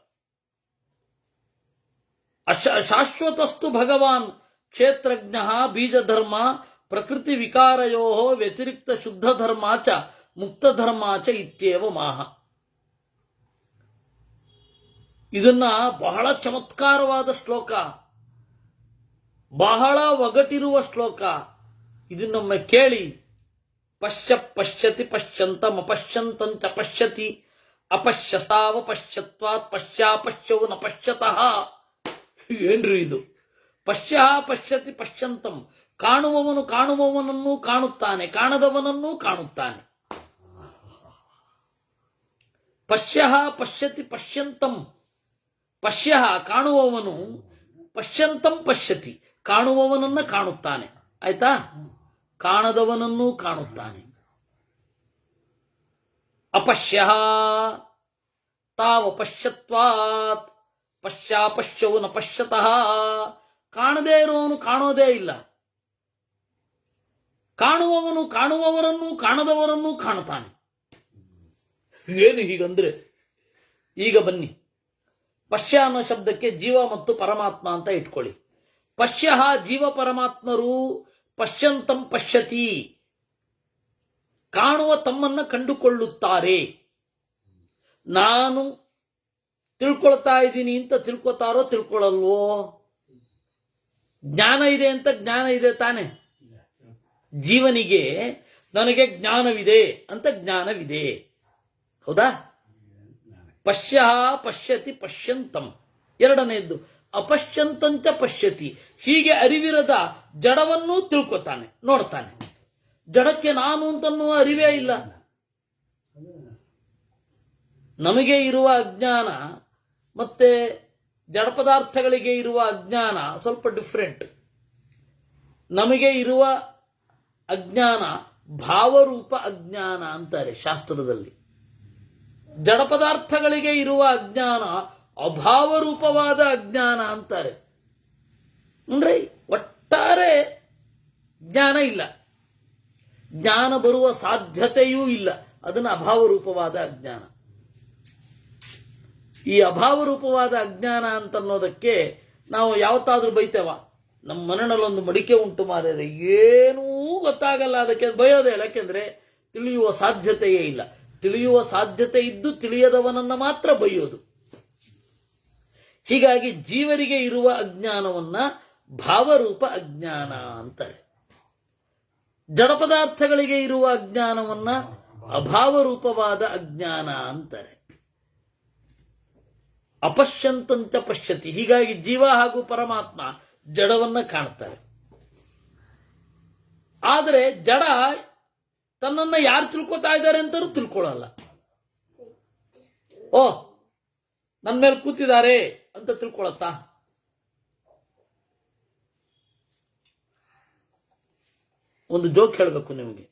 ಶಾಶ್ವತಸ್ತು ಭಗವಾನ್ ಕ್ಷೇತ್ರಜ್ಞ ಬೀಜಧರ್ಮ ಪ್ರಕೃತಿ ವಿಕಾರಯೋ ವ್ಯತಿರಿಕ್ತ ಶುದ್ಧ ಧರ್ಮಾಚ ಮುಕ್ತ ಧರ್ಮಾಚ ಇತ್ಯೇವ ಮಾಹ. ಇದನ್ನ ಬಹಳ ಚಮತ್ಕಾರವಾದ ಶ್ಲೋಕ, ಬಹಳ ಒಗಟಿರುವ ಶ್ಲೋಕ. ಇದನ್ನೊಮ್ಮೆ ಕೇಳಿ. ಪಶ್ಯ ಪಶ್ಯತಿ ಪಶ್ಯಂತಂ ಅಪಶ್ಯಂತಂಚ ಪಶ್ಯತಿ ಅಪಶ್ಯಸಾವ ಪಶ್ಯತ್ವಾತ್ ಪಶ್ಯಾಪಶ್ಯವು ನ ಪಶ್ಯತಃ. ಏನ್ರಿ ಇದು? ಪಶ್ಯ ಪಶ್ಯತಿ ಪಶ್ಯಂತಂ, ಕಾಣುವವನು ಕಾಣುವವನನ್ನೂ ಕಾಣುತ್ತಾನೆ, ಕಾಣದವನನ್ನೂ ಕಾಣುತ್ತಾನೆ. ಪಶ್ಯ ಪಶ್ಯತಿ ಪಶ್ಯಂತಂ, ಪಶ್ಯ ಕಾಣುವವನು, ಪಶ್ಯಂತಂ ಪಶ್ಯತಿ ಕಾಣುವವನನ್ನ ಕಾಣುತ್ತಾನೆ. ಆಯ್ತಾ? ಕಾಣದವನನ್ನೂ ಕಾಣುತ್ತಾನೆ. ಅಪಶ್ಯ ತಾವಪಶ್ಯತ್ವಾತ್ ಪಶ್ಯಾಪಶ್ಯವು ನ ಪಶ್ಯತಃ. ಕಾಣದೇ ಇರುವವನು ಕಾಣೋದೇ ಇಲ್ಲ, ಕಾಣುವವನು ಕಾಣುವವರನ್ನೂ ಕಾಣದವರನ್ನೂ ಕಾಣುತ್ತಾನೆ. ಏನು ಹೀಗಂದ್ರೆ? ಈಗ ಬನ್ನಿ, ಪಶ್ಯ ಅನ್ನೋ ಶಬ್ದಕ್ಕೆ ಜೀವ ಮತ್ತು ಪರಮಾತ್ಮ ಅಂತ ಇಟ್ಕೊಳ್ಳಿ. ಪಶ್ಯ ಜೀವ ಪರಮಾತ್ಮರು ಪಶ್ಯಂತಂ ಪಶ್ಯತಿ, ಕಾಣುವ ತಮ್ಮನ್ನ ಕಂಡುಕೊಳ್ಳುತ್ತಾರೆ. ನಾನು ತಿಳ್ಕೊಳ್ತಾ ಇದ್ದೀನಿ ಅಂತ ತಿಳ್ಕೊತಾರೋ ತಿಳ್ಕೊಳ್ಳಲ್ವೋ? ಜ್ಞಾನ ಇದೆ ಅಂತ ಜ್ಞಾನ ಇದೆ ತಾನೆ. ಜೀವನಿಗೆ ನನಗೆ ಜ್ಞಾನವಿದೆ ಅಂತ ಜ್ಞಾನವಿದೆ, ಹೌದಾ? ಪಶ್ಯ ಪಶ್ಯತಿ ಪಶ್ಯಂತಂ. ಎರಡನೆಯದ್ದು ಅಪಶ್ಯಂತಂಚ ಪಶ್ಯತಿ. ಹೀಗೆ ಅರಿವಿರದ ಜಡವನ್ನೂ ತಿಳ್ಕೊತಾನೆ, ನೋಡ್ತಾನೆ. ಜಡಕ್ಕೆ ನಾನು ಅಂತನ್ನುವ ಅರಿವೇ ಇಲ್ಲ. ನಮಗೆ ಇರುವ ಅಜ್ಞಾನ ಮತ್ತೆ ಜಡ ಪದಾರ್ಥಗಳಿಗೆ ಇರುವ ಅಜ್ಞಾನ ಸ್ವಲ್ಪ ಡಿಫ್ರೆಂಟ್. ನಮಗೆ ಇರುವ ಅಜ್ಞಾನ ಭಾವರೂಪ ಅಜ್ಞಾನ ಅಂತಾರೆ ಶಾಸ್ತ್ರದಲ್ಲಿ. ಜಡ ಪದಾರ್ಥಗಳಿಗೆ ಇರುವ ಅಜ್ಞಾನ ಅಭಾವರೂಪವಾದ ಅಜ್ಞಾನ ಅಂತಾರೆ. ಅಂದ್ರೆ ಒಟ್ಟಾರೆ ಜ್ಞಾನ ಇಲ್ಲ, ಜ್ಞಾನ ಬರುವ ಸಾಧ್ಯತೆಯೂ ಇಲ್ಲ. ಅದನ್ನು ಅಭಾವರೂಪವಾದ ಅಜ್ಞಾನ. ಈ ಅಭಾವರೂಪವಾದ ಅಜ್ಞಾನ ಅಂತನ್ನೋದಕ್ಕೆ ನಾವು ಯಾವತ್ತಾದ್ರೂ ಬೈತೇವ? ನಮ್ಮ ಮನೆಯಲ್ಲೊಂದು ಮಡಿಕೆ ಉಂಟು ಮಾರಿದ್ರೆ ಏನೂ ಗೊತ್ತಾಗಲ್ಲ, ಅದಕ್ಕೆ ಬಯೋದೇ ಇಲ್ಲ. ಯಾಕೆಂದ್ರೆ ತಿಳಿಯುವ ಸಾಧ್ಯತೆಯೇ ಇಲ್ಲ. ತಿಳಿಯುವ ಸಾಧ್ಯತೆ ಇದ್ದು ತಿಳಿಯದವನನ್ನ ಮಾತ್ರ ಬೈಯೋದು. ಹೀಗಾಗಿ ಜೀವರಿಗೆ ಇರುವ ಅಜ್ಞಾನವನ್ನ ಭಾವರೂಪ ಅಜ್ಞಾನ ಅಂತಾರೆ. ಜಡ ಪದಾರ್ಥಗಳಿಗೆ ಇರುವ ಅಜ್ಞಾನವನ್ನ ಅಭಾವರೂಪವಾದ ಅಜ್ಞಾನ ಅಂತಾರೆ. ಅಪಶ್ಯಂತಂಚ ಪಶ್ಯತಿ. ಹೀಗಾಗಿ ಜೀವ ಹಾಗೂ ಪರಮಾತ್ಮ ಜಡವನ್ನ ಕಾಣ್ತಾರೆ. ಆದರೆ ಜಡ ತನ್ನನ್ನ ಯಾರು ತಿಳ್ಕೊತಾ ಇದ್ದಾರೆ ಅಂತಲೂ ತಿಳ್ಕೊಳ್ಳಲ್ಲ. ಓ, ನನ್ನ ಮೇಲೆ ಕೂತಿದ್ದಾರೆ ಅಂತ ತಿಳ್ಕೊಳತ್ತಾ? ಒಂದು ಜೋಕ್ ಹೇಳಬೇಕು ನಿಮಗೆ.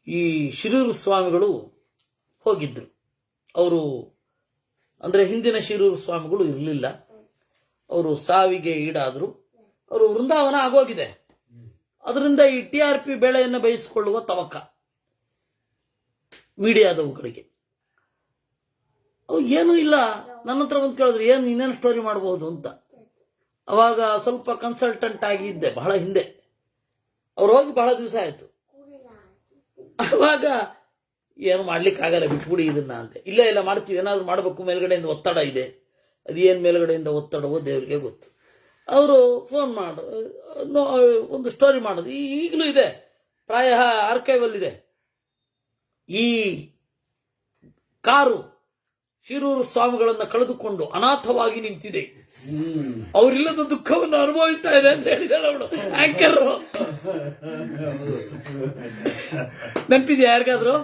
ಈ ಶಿರೂರು ಸ್ವಾಮಿಗಳು ಹೋಗಿದ್ರು. ಅವರು ಅಂದ್ರೆ ಹಿಂದಿನ ಶಿರೂರು ಸ್ವಾಮಿಗಳು ಇರಲಿಲ್ಲ, ಅವರು ಸಾವಿಗೆ ಈಡಾದ್ರು. ಅವರು ವೃಂದಾವನ ಆಗೋಗಿದೆ. ಅದರಿಂದ ಈ TRP ಬೆಳೆಯನ್ನು ಬಯಸಿಕೊಳ್ಳುವ ತವಕ ಮೀಡಿಯಾದವುಗಳಿಗೆ. ಅವು ಏನೂ ಇಲ್ಲ. ನನ್ನ ಹತ್ರ ಬಂದು ಕೇಳಿದ್ರು, ಏನು ಇನ್ನೇನು ಸ್ಟೋರಿ ಮಾಡಬಹುದು ಅಂತ. ಅವಾಗ ಸ್ವಲ್ಪ ಕನ್ಸಲ್ಟೆಂಟ್ ಆಗಿ ಇದ್ದೆ ಬಹಳ ಹಿಂದೆ. ಅವ್ರು ಹೋಗಿ ಬಹಳ ದಿವಸ ಆಯ್ತು. ಅವಾಗ ಏನು ಮಾಡ್ಲಿಕ್ಕಾಗಲ್ಲ, ಬಿಟ್ಬಿಡಿ ಇದನ್ನ ಅಂತ. ಇಲ್ಲ ಮಾಡ್ತೀವಿ, ಏನಾದ್ರು ಮಾಡಬೇಕು, ಮೇಲ್ಗಡೆಯಿಂದ ಒತ್ತಡ ಇದೆ. ಅದೇನು ಮೇಲ್ಗಡೆಯಿಂದ ಒತ್ತಡವೋ ದೇವರಿಗೆ ಗೊತ್ತು. ಅವರು ಫೋನ್ ಮಾಡು, ಒಂದು ಸ್ಟೋರಿ ಮಾಡೋದು ಈಗಲೂ ಇದೆ, ಪ್ರಾಯ ಆರ್ಕೈವಲ್ ಇದೆ. ಈ ಕಾರು ಶಿರೂರು ಸ್ವಾಮಿಗಳನ್ನ ಕಳೆದುಕೊಂಡು ಅನಾಥವಾಗಿ ನಿಂತಿದೆ, ಅವರಿಲ್ಲದ ದುಃಖವನ್ನು ಅನುಭವಿಸ್ತಾ ಇದೆ ಅಂತ ಹೇಳಿದಾಳೆ ಅವಳು ಆಂಕರ್. ನೆನಪಿದೆ ಯಾರಿಗಾದ್ರು?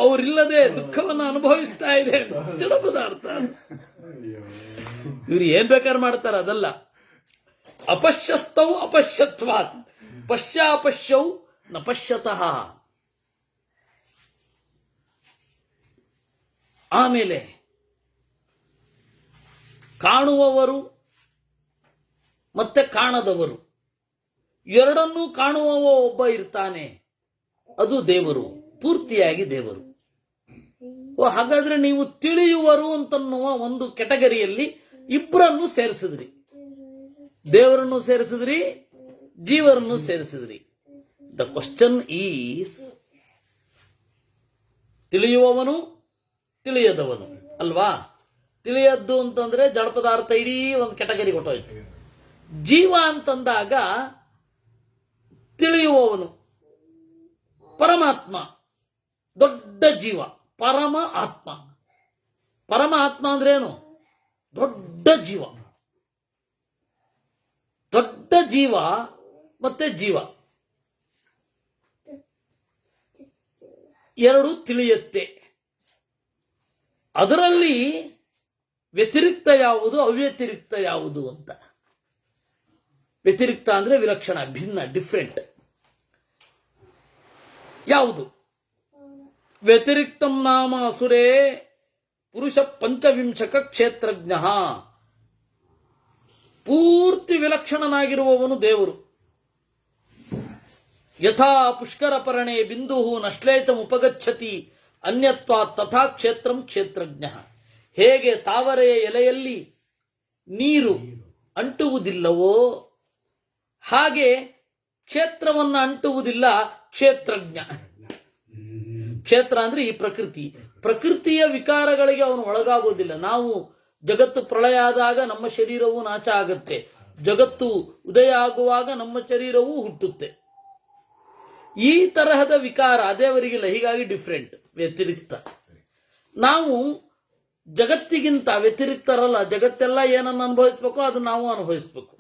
ಅವರಿಲ್ಲದೆ ದುಃಖವನ್ನು ಅನುಭವಿಸ್ತಾ ಇದೆ ಜಡ ಪದಾರ್ಥ. ಇವ್ರು ಏನ್ ಬೇಕಾದ್ರೆ ಮಾಡ್ತಾರ, ಅದಲ್ಲ. ಅಪಶ್ಯಸ್ತೌ ಅಪಶ್ಯತ್ವಾತ್ ಪಶ್ಯಾಪಶ್ಯೌ ನ ಪಶ್ಯತಃ. ಆಮೇಲೆ ಕಾಣುವವರು ಮತ್ತೆ ಕಾಣದವರು ಎರಡನ್ನೂ ಕಾಣುವವ ಒಬ್ಬ ಇರ್ತಾನೆ, ಅದು ದೇವರು, ಪೂರ್ತಿಯಾಗಿ ದೇವರು. ಹಾಗಾದ್ರೆ ನೀವು ತಿಳಿಯುವರು ಅಂತನ್ನುವ ಒಂದು ಕೆಟಗರಿಯಲ್ಲಿ ಇಬ್ಬರನ್ನು ಸೇರಿಸಿದ್ರಿ. ದೇವರನ್ನು ಸೇರಿಸಿದ್ರಿ, ಜೀವರನ್ನು ಸೇರಿಸಿದ್ರಿ. ದ ಕ್ವಶನ್ ಈಸ್, ತಿಳಿಯುವವನು ತಿಳಿಯದವನು ಅಲ್ವಾ? ತಿಳಿಯದ್ದು ಅಂತಂದ್ರೆ ಜಡ ಪದಾರ್ಥ ಇಡೀ ಒಂದು ಕೆಟಗರಿ ಹೊಟ್ಟೋಯ್ತು. ಜೀವ ಅಂತಂದಾಗ ತಿಳಿಯುವವನು ಪರಮಾತ್ಮ, ದೊಡ್ಡ ಜೀವ, ಪರಮ ಆತ್ಮ. ಪರಮ ಆತ್ಮ ಅಂದ್ರೇನು? ದೊಡ್ಡ ಜೀವ. ದೊಡ್ಡ ಜೀವ ಮತ್ತೆ ಜೀವ ಎರಡು ತಿಳಿಯುತ್ತೆ. ಅದರಲ್ಲಿ ವ್ಯತಿರಿಕ್ತ ಯಾವುದು, ಅವ್ಯತಿರಿಕ್ತ ಯಾವುದು ಅಂತ. ವ್ಯತಿರಿಕ್ತ ಅಂದ್ರೆ ವಿಲಕ್ಷಣ, ಭಿನ್ನ, ಡಿಫ್ರೆಂಟ್. ಯಾವುದು? ವ್ಯತಿರಿಕ್ತಂ ನಾಮ ಅಸುರೇ ಪುರುಷ ಪಂಚವಿಂಶಕ ಕ್ಷೇತ್ರಜ್ಞ. ಪೂರ್ತಿ ವಿಲಕ್ಷಣನಾಗಿರುವವನು ದೇವರು. ಯಥಾ ಪುಷ್ಕರ ಪರಣೆ ಬಿಂದು ನಶ್ಲೇತಮುಪಗಚ್ಚತಿ ಅನ್ಯತ್ವಾ ತಥಾ ಕ್ಷೇತ್ರಂ ಕ್ಷೇತ್ರಜ್ಞ. ಹೇಗೆ ತಾವರೆಯ ಎಲೆಯಲ್ಲಿ ನೀರು ಅಂಟುವುದಿಲ್ಲವೋ ಹಾಗೆ ಕ್ಷೇತ್ರವನ್ನ ಅಂಟುವುದಿಲ್ಲ ಕ್ಷೇತ್ರಜ್ಞ. ಕ್ಷೇತ್ರ ಅಂದ್ರೆ ಈ ಪ್ರಕೃತಿ. ಪ್ರಕೃತಿಯ ವಿಕಾರಗಳಿಗೆ ಅವನು ಒಳಗಾಗೋದಿಲ್ಲ. ನಾವು ಜಗತ್ತು ಪ್ರಳಯ ಆದಾಗ ನಮ್ಮ ಶರೀರವು ನಾಶ ಆಗುತ್ತೆ, ಜಗತ್ತು ಉದಯ ಆಗುವಾಗ ನಮ್ಮ ಶರೀರವೂ ಹುಟ್ಟುತ್ತೆ. ಈ ತರಹದ ವಿಕಾರ ದೇವರಿಗಿಲ್ಲ. ಹೀಗಾಗಿ ಡಿಫ್ರೆಂಟ್, ವ್ಯತಿರಿಕ್ತ. ನಾವು ಜಗತ್ತಿಗಿಂತ ವ್ಯತಿರಿಕ್ತರಲ್ಲ. ಜಗತ್ತೆಲ್ಲ ಏನನ್ನು ಅನುಭವಿಸ್ಬೇಕೋ ಅದನ್ನು ನಾವು ಅನುಭವಿಸ್ಬೇಕು.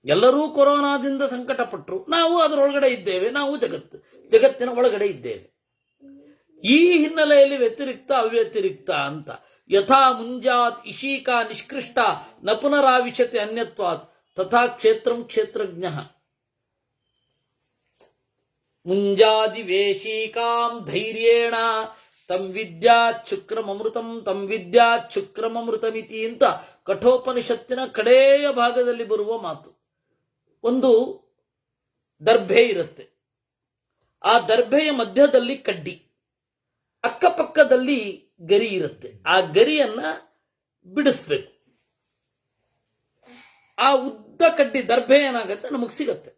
ಎಲ್ಲರೂ ಕೊರೋನಾದಿಂದ ಸಂಕಟಪಟ್ಟರು, ನಾವು ಅದರೊಳಗಡೆ ಇದ್ದೇವೆ. ನಾವು ಜಗತ್ತಿನ ಒಳಗಡೆ ಇದ್ದೇವೆ. ಈ ಹಿನ್ನೆಲೆಯಲ್ಲಿ ವ್ಯತಿರಿಕ್ತ ಅವ್ಯತಿರಿಕ್ತ ಅಂತ. ಯಥಾ ಮುಂಜಾತ್ ಇಶೀಕಾ ನಿಷ್ಕೃಷ್ಟ ನ ಪುನರಾವಿಶತೆ ಅನ್ಯತ್ವಾತ್ ತಥಾ ಕ್ಷೇತ್ರಂ ಕ್ಷೇತ್ರಜ್ಞ. ಮುಂಜಾದಿವೇಶೀಕಾಂ ಧೈರ್ಯೇಣ ತಂ ವಿದ್ಯಾತ್ ಶುಕ್ರಮೃತಂ ತಂ ವಿದ್ಯಾತ್ ಶುಕ್ರಮೃತಮಿತಿ ಅಂತ ಕಠೋಪನಿಷತ್ತಿನ ಕಡೆಯ ಭಾಗದಲ್ಲಿ ಬರುವ ಮಾತು. ಒಂದು ದರ್ಭೆ ಇರುತ್ತೆ, ಆ ದರ್ಭೆಯ ಮಧ್ಯದಲ್ಲಿ ಕಡ್ಡಿ, ಅಕ್ಕಪಕ್ಕದಲ್ಲಿ ಗರಿ ಇರುತ್ತೆ. ಆ ಗರಿಯನ್ನ ಬಿಡಿಸ್ಬೇಕು. ಆ ಉದ್ದ ಕಡ್ಡಿ ದರ್ಭೆ ಏನಾಗತ್ತೆ ನಮಗೆ ಸಿಗತ್ತೆ.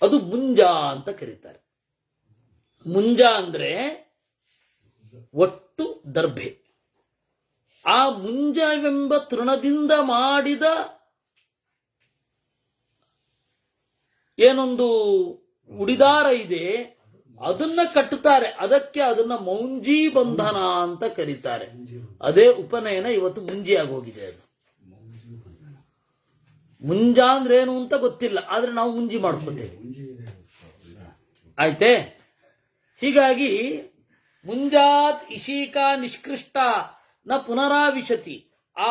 ಅದು ಮುಂಜ ಅಂತ ಕರೀತಾರೆ. ಮುಂಜ ಅಂದ್ರೆ ಒಟ್ಟು ದರ್ಭೆ. ಆ ಮುಂಜವೆಂಬ ತೃಣದಿಂದ ಮಾಡಿದ ಏನೊಂದು ಉಡಿದಾರ ಇದೆ, ಅದನ್ನ ಕಟ್ಟುತ್ತಾರೆ. ಅದನ್ನ ಮೌಂಜಿ ಬಂಧನ ಅಂತ ಕರೀತಾರೆ. ಅದೇ ಉಪನಯನ ಇವತ್ತು ಮುಂಜಿಯಾಗಿ ಹೋಗಿದೆ. ಅದು ಮುಂಜ ಅಂದ್ರೆ ಏನು ಅಂತ ಗೊತ್ತಿಲ್ಲ, ಆದ್ರೆ ನಾವು ಮುಂಜಿ ಮಾಡ್ಕೋತೇವೆ. ಆಯ್ತೆ. ಹೀಗಾಗಿ ಮುಂಜಾತ್ ಇಶೀಕಾ ನಿಷ್ಕೃಷ್ಟ ನ ಪುನರಾವಿಶತಿ. ಆ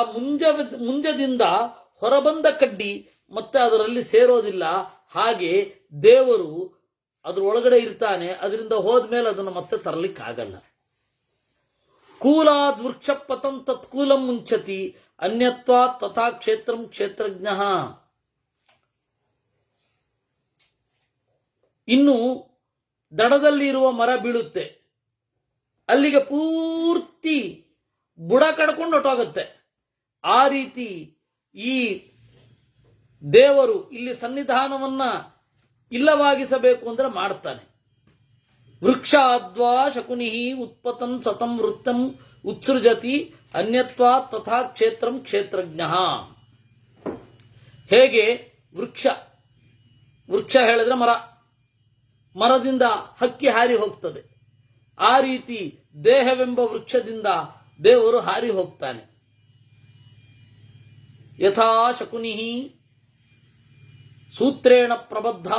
ಮುಂಜದಿಂದ ಹೊರಬಂದ ಕಡ್ಡಿ ಮತ್ತೆ ಅದರಲ್ಲಿ ಸೇರೋದಿಲ್ಲ. ಹಾಗೆ ದೇವರು ಅದ್ರೊಳಗಡೆ ಇರ್ತಾನೆ, ಅದರಿಂದ ಹೋದ್ಮೇಲೆ ಅದನ್ನು ಮತ್ತೆ ತರಲಿಕ್ಕಾಗಲ್ಲ. ಕೂಲಾದ್ ವೃಕ್ಷ ಪತಂ ತತ್ಕೂಲಂ ಮುಂಚತಿ ಅನ್ಯತ್ವಾ ತಥಾ ಕ್ಷೇತ್ರಂ ಕ್ಷೇತ್ರಜ್ಞ. ಇನ್ನು ದಡದಲ್ಲಿ ಇರುವ ಮರ ಬೀಳುತ್ತೆ, ಅಲ್ಲಿಗೆ ಪೂರ್ತಿ ಬುಡ ಕಡ್ಕೊಂಡು ಹೊಟ್ಟೋಗುತ್ತೆ. ಆ ರೀತಿ ಈ ದೇವರು ಇಲ್ಲಿ ಸನ್ನಿಧಾನವನ್ನ ಇಲ್ಲವಾಗಿಸಬೇಕು ಅಂದ್ರೆ ಮಾಡ್ತಾನೆ. ವೃಕ್ಷಾದ್ವಾ ಶಕುನಿಹಿ ಉತ್ಪತಂ ಸತಂ ವೃತ್ತಂ ಉತ್ಸೃಜತಿ ಅನ್ಯತ್ವಾ ತಥಾ ಕ್ಷೇತ್ರಂ ಕ್ಷೇತ್ರಜ್ಞ. ಹೇಗೆ ವೃಕ್ಷ ಹೇಳಿದ್ರೆ ಮರದಿಂದ ಹಕ್ಕಿ ಹಾರಿ ಹೋಗ್ತದೆ, ಆ ರೀತಿ ದೇಹವೆಂಬ ವೃಕ್ಷದಿಂದ ದೇವರು ಹಾರಿ ಹೋಗ್ತಾನೆ. ಯಥಾ ಶಕುನಿಹಿ ಸೂತ್ರೇಣ ಪ್ರಬದ್ಧ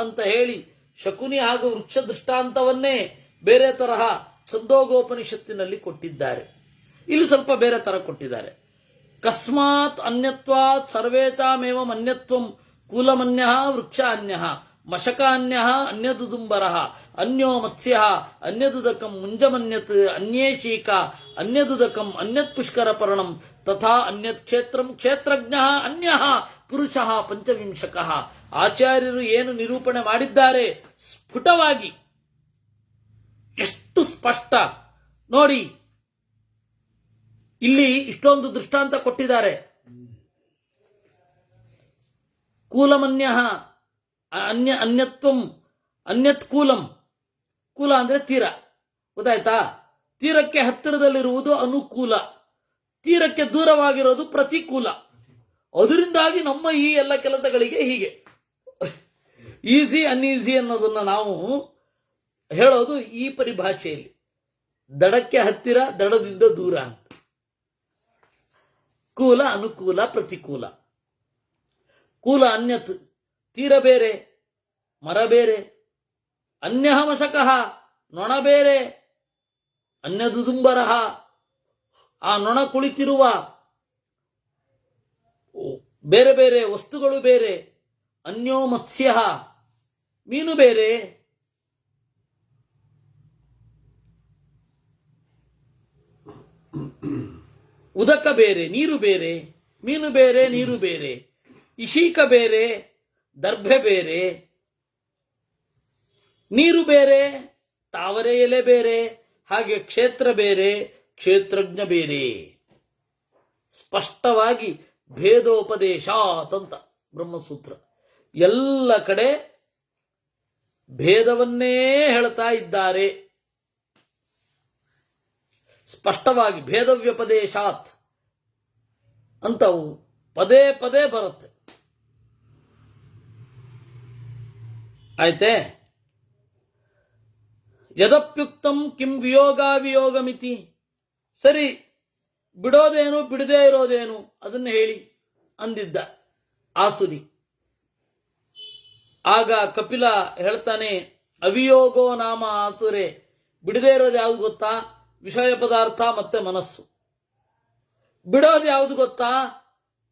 ಅಂತ ಹೇಳಿ ಶಕುನಿ ಹಾಗೂ ವೃಕ್ಷ ದೃಷ್ಟಾಂತವನ್ನೇ ಬೇರೆ ತರಹ ಛಂದೋಗೋಪನಿಷತ್ತಿನಲ್ಲಿ ಕೊಟ್ಟಿದ್ದಾರೆ. ಇಲ್ಲಿ ಸ್ವಲ್ಪ ಬೇರೆ ತರ ಕೊಟ್ಟಿದ್ದಾರೆ. ಕಸ್ಮಾತ್ ಅನ್ಯತ್ವಾತ್ ಸರ್ವೇತಾಮೇವಂ ಅನ್ಯತ್ವಂ ಕೂಲಮನ್ಯಃ ವೃಕ್ಷ ಅನ್ಯಃ ಮಶಕ ಅನ್ಯಃ ಅನ್ಯದುದುಂಬರಃ ಅನ್ಯೋ ಮತ್ಸ್ಯಃ ಅನ್ಯದುದಕಂ ಮುಂಜಮನ್ಯತ್ ಅನ್ಯೇ ಶೀಕಾ ಅನ್ಯದುದಕಂ ಅನ್ಯತ್ ಪುಷ್ಕರ ಪರ್ಣಂ ತಥಾ ಅನ್ಯತ್ ಕ್ಷೇತ್ರಂ ಕ್ಷೇತ್ರಜ್ಞಃ ಅನ್ಯಃ ಪುರುಷಃ ಪಂಚವಿಂಶಕಃ. ಆಚಾರ್ಯರು ಏನು ನಿರೂಪಣೆ ಮಾಡಿದ್ದಾರೆ ಸ್ಫುಟವಾಗಿ, ಎಷ್ಟು ಸ್ಪಷ್ಟ ನೋಡಿ. ಇಲ್ಲಿ ಇಷ್ಟೊಂದು ದೃಷ್ಟಾಂತ ಕೊಟ್ಟಿದ್ದಾರೆ. ಕೂಲಮನ್ಯಃ ಅನ್ಯತ್ವಂ ಅನ್ಯತ್ ಕೂಲಂ. ಕೂಲ ಅಂದ್ರೆ ತೀರ, ಗೊತ್ತಾಯ್ತಾ? ತೀರಕ್ಕೆ ಹತ್ತಿರದಲ್ಲಿರುವುದು ಅನುಕೂಲ, ತೀರಕ್ಕೆ ದೂರವಾಗಿರೋದು ಪ್ರತಿಕೂಲ. ಅದರಿಂದಾಗಿ ನಮ್ಮ ಈ ಎಲ್ಲ ಕೆಲಸಗಳಿಗೆ ಹೀಗೆ ಈಸಿ ಅನ್ಈಸಿ ಅನ್ನೋದನ್ನ ನಾವು ಹೇಳೋದು ಈ ಪರಿಭಾಷೆಯಲ್ಲಿ. ದಡಕ್ಕೆ ಹತ್ತಿರ, ದಡದಿಂದ ದೂರ ಅಂತ. ಕೂಲ ಅನುಕೂಲ ಪ್ರತಿಕೂಲ. ಕೂಲ ಅನ್ಯತ್ ತೀರ ಬೇರೆ, ಮರ ಬೇರೆ. ಅನ್ಯಃ ಮಶಕಃ ನೊಣ ಬೇರೆ, ಅನ್ಯದುದುಂಬರಃ ಆ ನೊಣ ಕುಳಿತಿರುವ ಬೇರೆ ಬೇರೆ ವಸ್ತುಗಳು ಬೇರೆ. ಅನ್ಯೋ ಮತ್ಸ್ಯ ಮೀನು ಬೇರೆ. ಉದಕ ಬೇರೆ, ನೀರು ಬೇರೆ. ಮೀನು ಬೇರೆ, ನೀರು ಬೇರೆ. ಇಶೀಕ ಬೇರೆ, ದರ್ಭೆ ಬೇರೆ. ನೀರು ಬೇರೆ, ತಾವರೆ ಎಲೆ ಬೇರೆ. ಹಾಗೆ ಕ್ಷೇತ್ರ ಬೇರೆ, ಕ್ಷೇತ್ರಜ್ಞ ಬೇರೆ. ಸ್ಪಷ್ಟವಾಗಿ ಭೇದೋಪದೇಶಾತ್ ಅಂತ ಬ್ರಹ್ಮಸೂತ್ರ ಎಲ್ಲ ಕಡೆ ಭೇದವನ್ನೇ ಹೇಳ್ತಾ ಇದ್ದಾರೆ. ಸ್ಪಷ್ಟವಾಗಿ ಭೇದವ್ಯಪದೇಶಾತ್ ಅಂತವು ಪದೇ ಪದೇ ಬರುತ್ತೆ. ಆಯ್ತೆ. ಯದಪ್ಯುಕ್ತಂ ಕಿಂ ವಿಯೋಗಾವಿಯೋಗಮಿತಿ. ಸರಿ, ಬಿಡೋದೇನು ಬಿಡದೇ ಇರೋದೇನು ಅದನ್ನು ಹೇಳಿ ಅಂದಿದ್ದ ಆಸುರಿ. ಆಗ ಕಪಿಲ ಹೇಳ್ತಾನೆ, ಅವಿಯೋಗೋ ನಾಮ ಆಸುರೆ. ಬಿಡದೇ ಇರೋದು ಯಾವುದು ಗೊತ್ತಾ? ವಿಷಯ ಪದಾರ್ಥ ಮತ್ತೆ ಮನಸ್ಸು. ಬಿಡೋದು ಯಾವುದು ಗೊತ್ತಾ?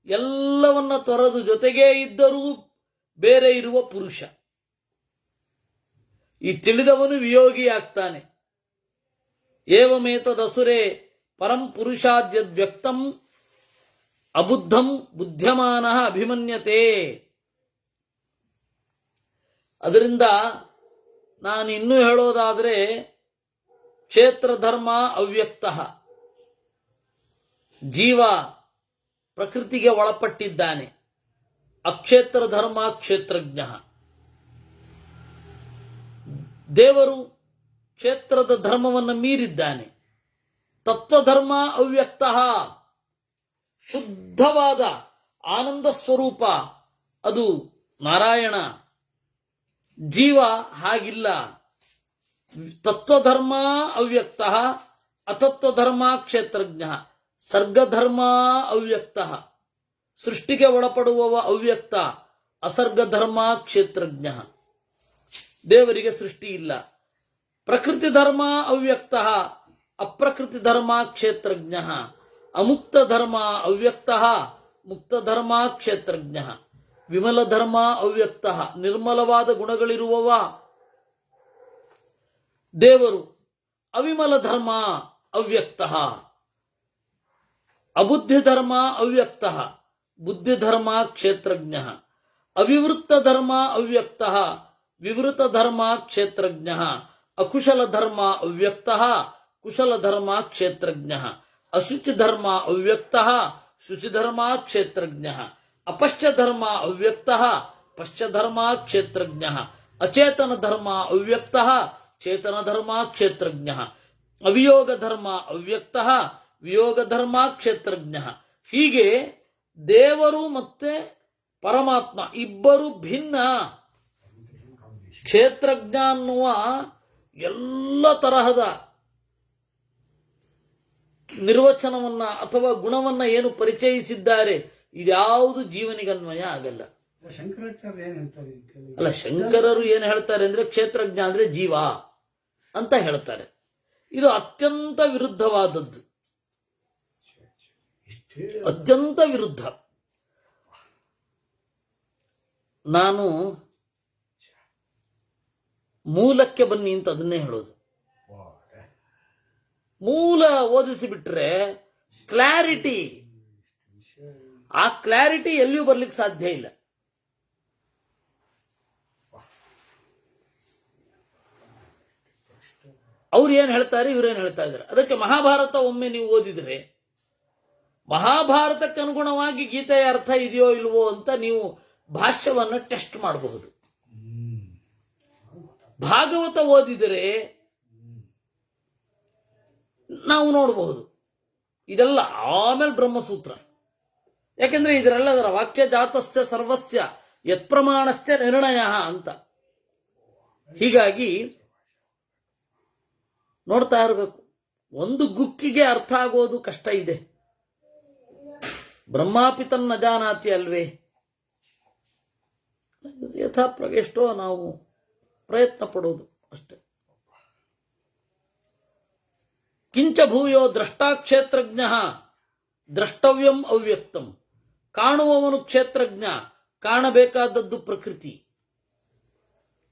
ಎಲ್ಲವನ್ನ ತೊರೆದು ಜೊತೆಗೇ ಇದ್ದರೂ ಬೇರೆ ಇರುವ ಪುರುಷ. ಈ ತಿಳಿದವನು ವಿಯೋಗಿ ಆಗ್ತಾನೆ. ಏವಮೇತದಸುರೆ ಪರಂ ಪುರುಷಾದ್ಯವ್ಯಕ್ತಂ ಅಬುದ್ಧಂ ಬುದ್ಧ್ಯಮಾನ ಅಭಿಮನ್ಯತೆ. ಅದರಿಂದ ನಾನು ಇನ್ನೂ ಹೇಳೋದಾದರೆ, ಕ್ಷೇತ್ರ ಧರ್ಮ ಅವ್ಯಕ್ತ. ಜೀವ ಪ್ರಕೃತಿಗೆ ಒಳಪಟ್ಟಿದ್ದಾನೆ. ಅಕ್ಷೇತ್ರ ಧರ್ಮ ಕ್ಷೇತ್ರಜ್ಞ. ದೇವರು ಕ್ಷೇತ್ರದ ಧರ್ಮವನ್ನು ಮೀರಿದ್ದಾನೆ. ತತ್ವಧರ್ಮ ಅವ್ಯಕ್ತ, ಶುದ್ಧವಾದ ಆನಂದ ಸ್ವರೂಪ ಅದು ನಾರಾಯಣ. ಜೀವ ಹಾಗಿಲ್ಲ. ತತ್ವಧರ್ಮ ಅವ್ಯಕ್ತ, ಅತತ್ವಧರ್ಮ ಕ್ಷೇತ್ರಜ್ಞ. ಸರ್ಗಧರ್ಮ ಅವ್ಯಕ್ತ, ಸೃಷ್ಟಿಗೆ ಒಳಪಡುವವ ಅವ್ಯಕ್ತ. ಅಸರ್ಗಧರ್ಮ ಕ್ಷೇತ್ರಜ್ಞ. ದೇವರಿಗೆ ಸೃಷ್ಟಿ ಇಲ್ಲ. ಪ್ರಕೃತಿ ಧರ್ಮ ಅವ್ಯಕ್ತ, ಅಪ್ರಕೃತಿ ಧರ್ಮ ಕ್ಷೇತ್ರಜ್ಞ. ಅಮುಕ್ತ ಧರ್ಮ ಅವ್ಯಕ್ತ, ಮುಕ್ತ ಧರ್ಮ ಕ್ಷೇತ್ರಜ್ಞ. ವಿಮಲ ಧರ್ಮ ಅವ್ಯಕ್ತ, ನಿರ್ಮಲವಾದ ಗುಣಗಳಿರುವವ ದೇವರು. ಅವಿಮಲ ಧರ್ಮ ಅವ್ಯಕ್ತ, ಅಬುದ್ಧಿ ಧರ್ಮ ಅವ್ಯಕ್ತ, ಬುದ್ಧಿ ಧರ್ಮ ಕ್ಷೇತ್ರಜ್ಞ. ಅವಿವೃತ್ತ ಧರ್ಮ ಅವ್ಯಕ್ತ, ವಿವೃತ ಧರ್ಮ ಕ್ಷೇತ್ರಜ್ಞ. ಅಕುಶಲ ಧರ್ಮ ಅವ್ಯಕ್ತ, ಕುಶಲ ಧರ್ಮ ಕ್ಷೇತ್ರಜ್ಞ. ಅಶುಚಿ ಧರ್ಮ ಅವ್ಯಕ್ತ, ಶುಚಿ ಧರ್ಮ ಕ್ಷೇತ್ರಜ್ಞ. ಅಪಶ್ಯ ಧರ್ಮ ಅವ್ಯಕ್ತ, ಪಶ್ಯ ಧರ್ಮ ಕ್ಷೇತ್ರಜ್ಞ. ಅಚೇತನ ಧರ್ಮ ಅವ್ಯಕ್ತ, ಚೇತನ ಧರ್ಮ ಕ್ಷೇತ್ರಜ್ಞ. ಅವಿಯೋಗ ಧರ್ಮ ಅವ್ಯಕ್ತ, ವಿಯೋಗ ಧರ್ಮ ಕ್ಷೇತ್ರಜ್ಞ. ಹೀಗೆ ದೇವರು ಮತ್ತೆ ಪರಮಾತ್ಮ ಇಬ್ಬರು ಭಿನ್ನ. ಕ್ಷೇತ್ರಜ್ಞ ಅನ್ನುವ ಎಲ್ಲ ತರಹದ ನಿರ್ವಚನವನ್ನ ಅಥವಾ ಗುಣವನ್ನ ಏನು ಪರಿಚಯಿಸಿದ್ದಾರೆ, ಇದ್ಯಾವುದು ಜೀವನಿಗನ್ವಯ ಆಗಲ್ಲ. ಅಲ್ಲ, ಶಂಕರರು ಏನು ಹೇಳ್ತಾರೆ ಅಂದ್ರೆ, ಕ್ಷೇತ್ರಜ್ಞ ಅಂದ್ರೆ ಜೀವ ಅಂತ ಹೇಳ್ತಾರೆ. ಇದು ಅತ್ಯಂತ ವಿರುದ್ಧವಾದದ್ದು, ಅತ್ಯಂತ ವಿರುದ್ಧ. ನಾನು ಮೂಲಕ್ಕೆ ಬನ್ನಿ ಅಂತ ಅದನ್ನೇ ಹೇಳೋದು. ಮೂಲ ಓದಿಸಿಬಿಟ್ರೆ ಕ್ಲಾರಿಟಿ, ಆ ಕ್ಲಾರಿಟಿ ಎಲ್ಲಿಯೂ ಬರ್ಲಿಕ್ಕೆ ಸಾಧ್ಯ ಇಲ್ಲ. ಅವ್ರು ಏನ್ ಹೇಳ್ತಾರೆ, ಇವ್ರೇನ್ ಹೇಳ್ತಾ ಇದ್ದಾರೆ. ಅದಕ್ಕೆ ಮಹಾಭಾರತ ಒಮ್ಮೆ ನೀವು ಓದಿದ್ರೆ, ಮಹಾಭಾರತಕ್ಕೆ ಅನುಗುಣವಾಗಿ ಗೀತೆಯ ಅರ್ಥ ಇದೆಯೋ ಇಲ್ವೋ ಅಂತ ನೀವು ಭಾಷ್ಯವನ್ನ ಟೆಸ್ಟ್ ಮಾಡಬಹುದು. ಭಾಗವತ ಓದಿದರೆ ನಾವು ನೋಡಬಹುದು ಇದೆಲ್ಲ. ಆಮೇಲೆ ಬ್ರಹ್ಮಸೂತ್ರ, ಯಾಕೆಂದ್ರೆ ಇದರೆಲ್ಲದರ ವಾಕ್ಯ ಜಾತಸ್ಯ ಸರ್ವಸ್ಯ ಯತ್ಪ್ರಮಾಣಶ್ಚ ನಿರ್ಣಯ ಅಂತ. ಹೀಗಾಗಿ ನೋಡ್ತಾ ಇರಬೇಕು. ಒಂದು ಗುಕ್ಕಿಗೆ ಅರ್ಥ ಆಗೋದು ಕಷ್ಟ ಇದೆ. ಬ್ರಹ್ಮಾಪಿತನ್ನ ಜಾನಾತಿ ಅಲ್ವೇ? ಯಥಾ ಎಷ್ಟೋ ನಾವು ಪ್ರಯತ್ನ ಪಡೋದು ಅಷ್ಟೆ. ಕಿಂಚ ಭೂಯೋ ದ್ರಷ್ಟಾಕ್ಷೇತ್ರಜ್ಞ ದ್ರಷ್ಟವ್ಯಂ ಅವ್ಯಕ್ತಂ. ಕಾಣುವವನು ಕ್ಷೇತ್ರಜ್ಞ, ಕಾಣಬೇಕಾದದ್ದು ಪ್ರಕೃತಿ.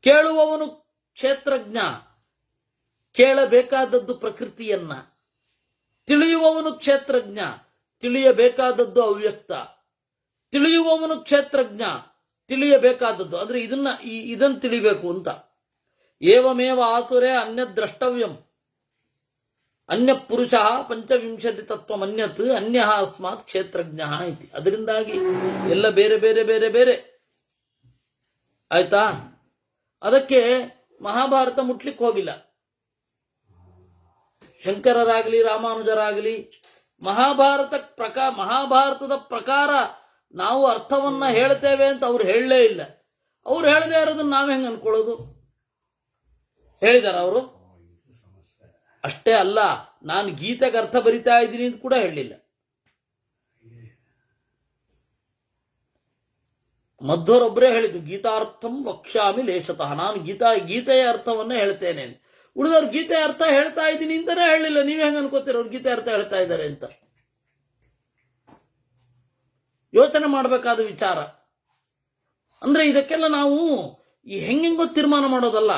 ಕೇಳುವವನು ಕ್ಷೇತ್ರಜ್ಞ, ಕೇಳಬೇಕಾದದ್ದು ಪ್ರಕೃತಿಯನ್ನ. ತಿಳಿಯುವವನು ಕ್ಷೇತ್ರಜ್ಞ, ತಿಳಿಯಬೇಕಾದದ್ದು ಅವ್ಯಕ್ತ. ತಿಳಿಯುವವನು ಕ್ಷೇತ್ರಜ್ಞ, ತಿಳಿಯಬೇಕಾದದ್ದು ಅಂದ್ರೆ ಇದನ್ನು ತಿಳಿಬೇಕು ಅಂತ. ಏವಮೇವ ಆತುರೇ ಅನ್ಯ ದ್ರಷ್ಟವ್ಯಂ ಅನ್ಯ ಪುರುಷ ಪಂಚವಿಂಶತಿ ತತ್ವಮನ್ಯತ್ ಅನ್ಯ ಅಸ್ಮಾತ್ ಕ್ಷೇತ್ರಜ್ಞ ಇತಿ. ಅದರಿಂದಾಗಿ ಎಲ್ಲ ಬೇರೆ ಬೇರೆ ಬೇರೆ ಬೇರೆ ಆಯ್ತಾ. ಅದಕ್ಕೆ ಮಹಾಭಾರತ ಮುಟ್ಲಿಕ್ಕೆ ಹೋಗಿಲ್ಲ. ಶಂಕರರಾಗಲಿ ರಾಮಾನುಜರಾಗಲಿ ಮಹಾಭಾರತದ ಪ್ರಕಾರ ನಾವು ಅರ್ಥವನ್ನ ಹೇಳ್ತೇವೆ ಅಂತ ಅವ್ರು ಹೇಳಲೇ ಇಲ್ಲ. ಅವ್ರು ಹೇಳದೇ ಇರೋದನ್ನ ನಾವು ಹೆಂಗೆ ಅನ್ಕೊಳ್ಳೋದು? ಹೇಳಿದಾರ ಅವರು? ಅಷ್ಟೇ ಅಲ್ಲ, ನಾನು ಗೀತೆಗೆ ಅರ್ಥ ಬರಿತಾ ಇದ್ದೀನಿ ಅಂತ ಕೂಡ ಹೇಳಲಿಲ್ಲ. ಮಧ್ವರೊಬ್ಬರೇ ಹೇಳಿದ್ದು, ಗೀತಾರ್ಥಂ ವಕ್ಷ್ಯಾಮಿ ಲೇಷತಃ, ನಾನು ಗೀತೆಯ ಅರ್ಥವನ್ನೇ ಹೇಳ್ತೇನೆ. ಉಳಿದವ್ರು ಗೀತೆಯ ಅರ್ಥ ಹೇಳ್ತಾ ಇದ್ದೀನಿ ಅಂತಾನೆ ಹೇಳಲಿಲ್ಲ. ನೀವೇ ಹೆಂಗ ಅನ್ಕೋತೀರ ಅವ್ರು ಗೀತೆ ಅರ್ಥ ಹೇಳ್ತಾ ಇದ್ದಾರೆ ಅಂತ? ಯೋಚನೆ ಮಾಡಬೇಕಾದ ವಿಚಾರ. ಅಂದ್ರೆ ಇದಕ್ಕೆಲ್ಲ ನಾವು ಈ ಹೆಂಗೆಂಗೋ ತೀರ್ಮಾನ ಮಾಡೋದಲ್ಲ,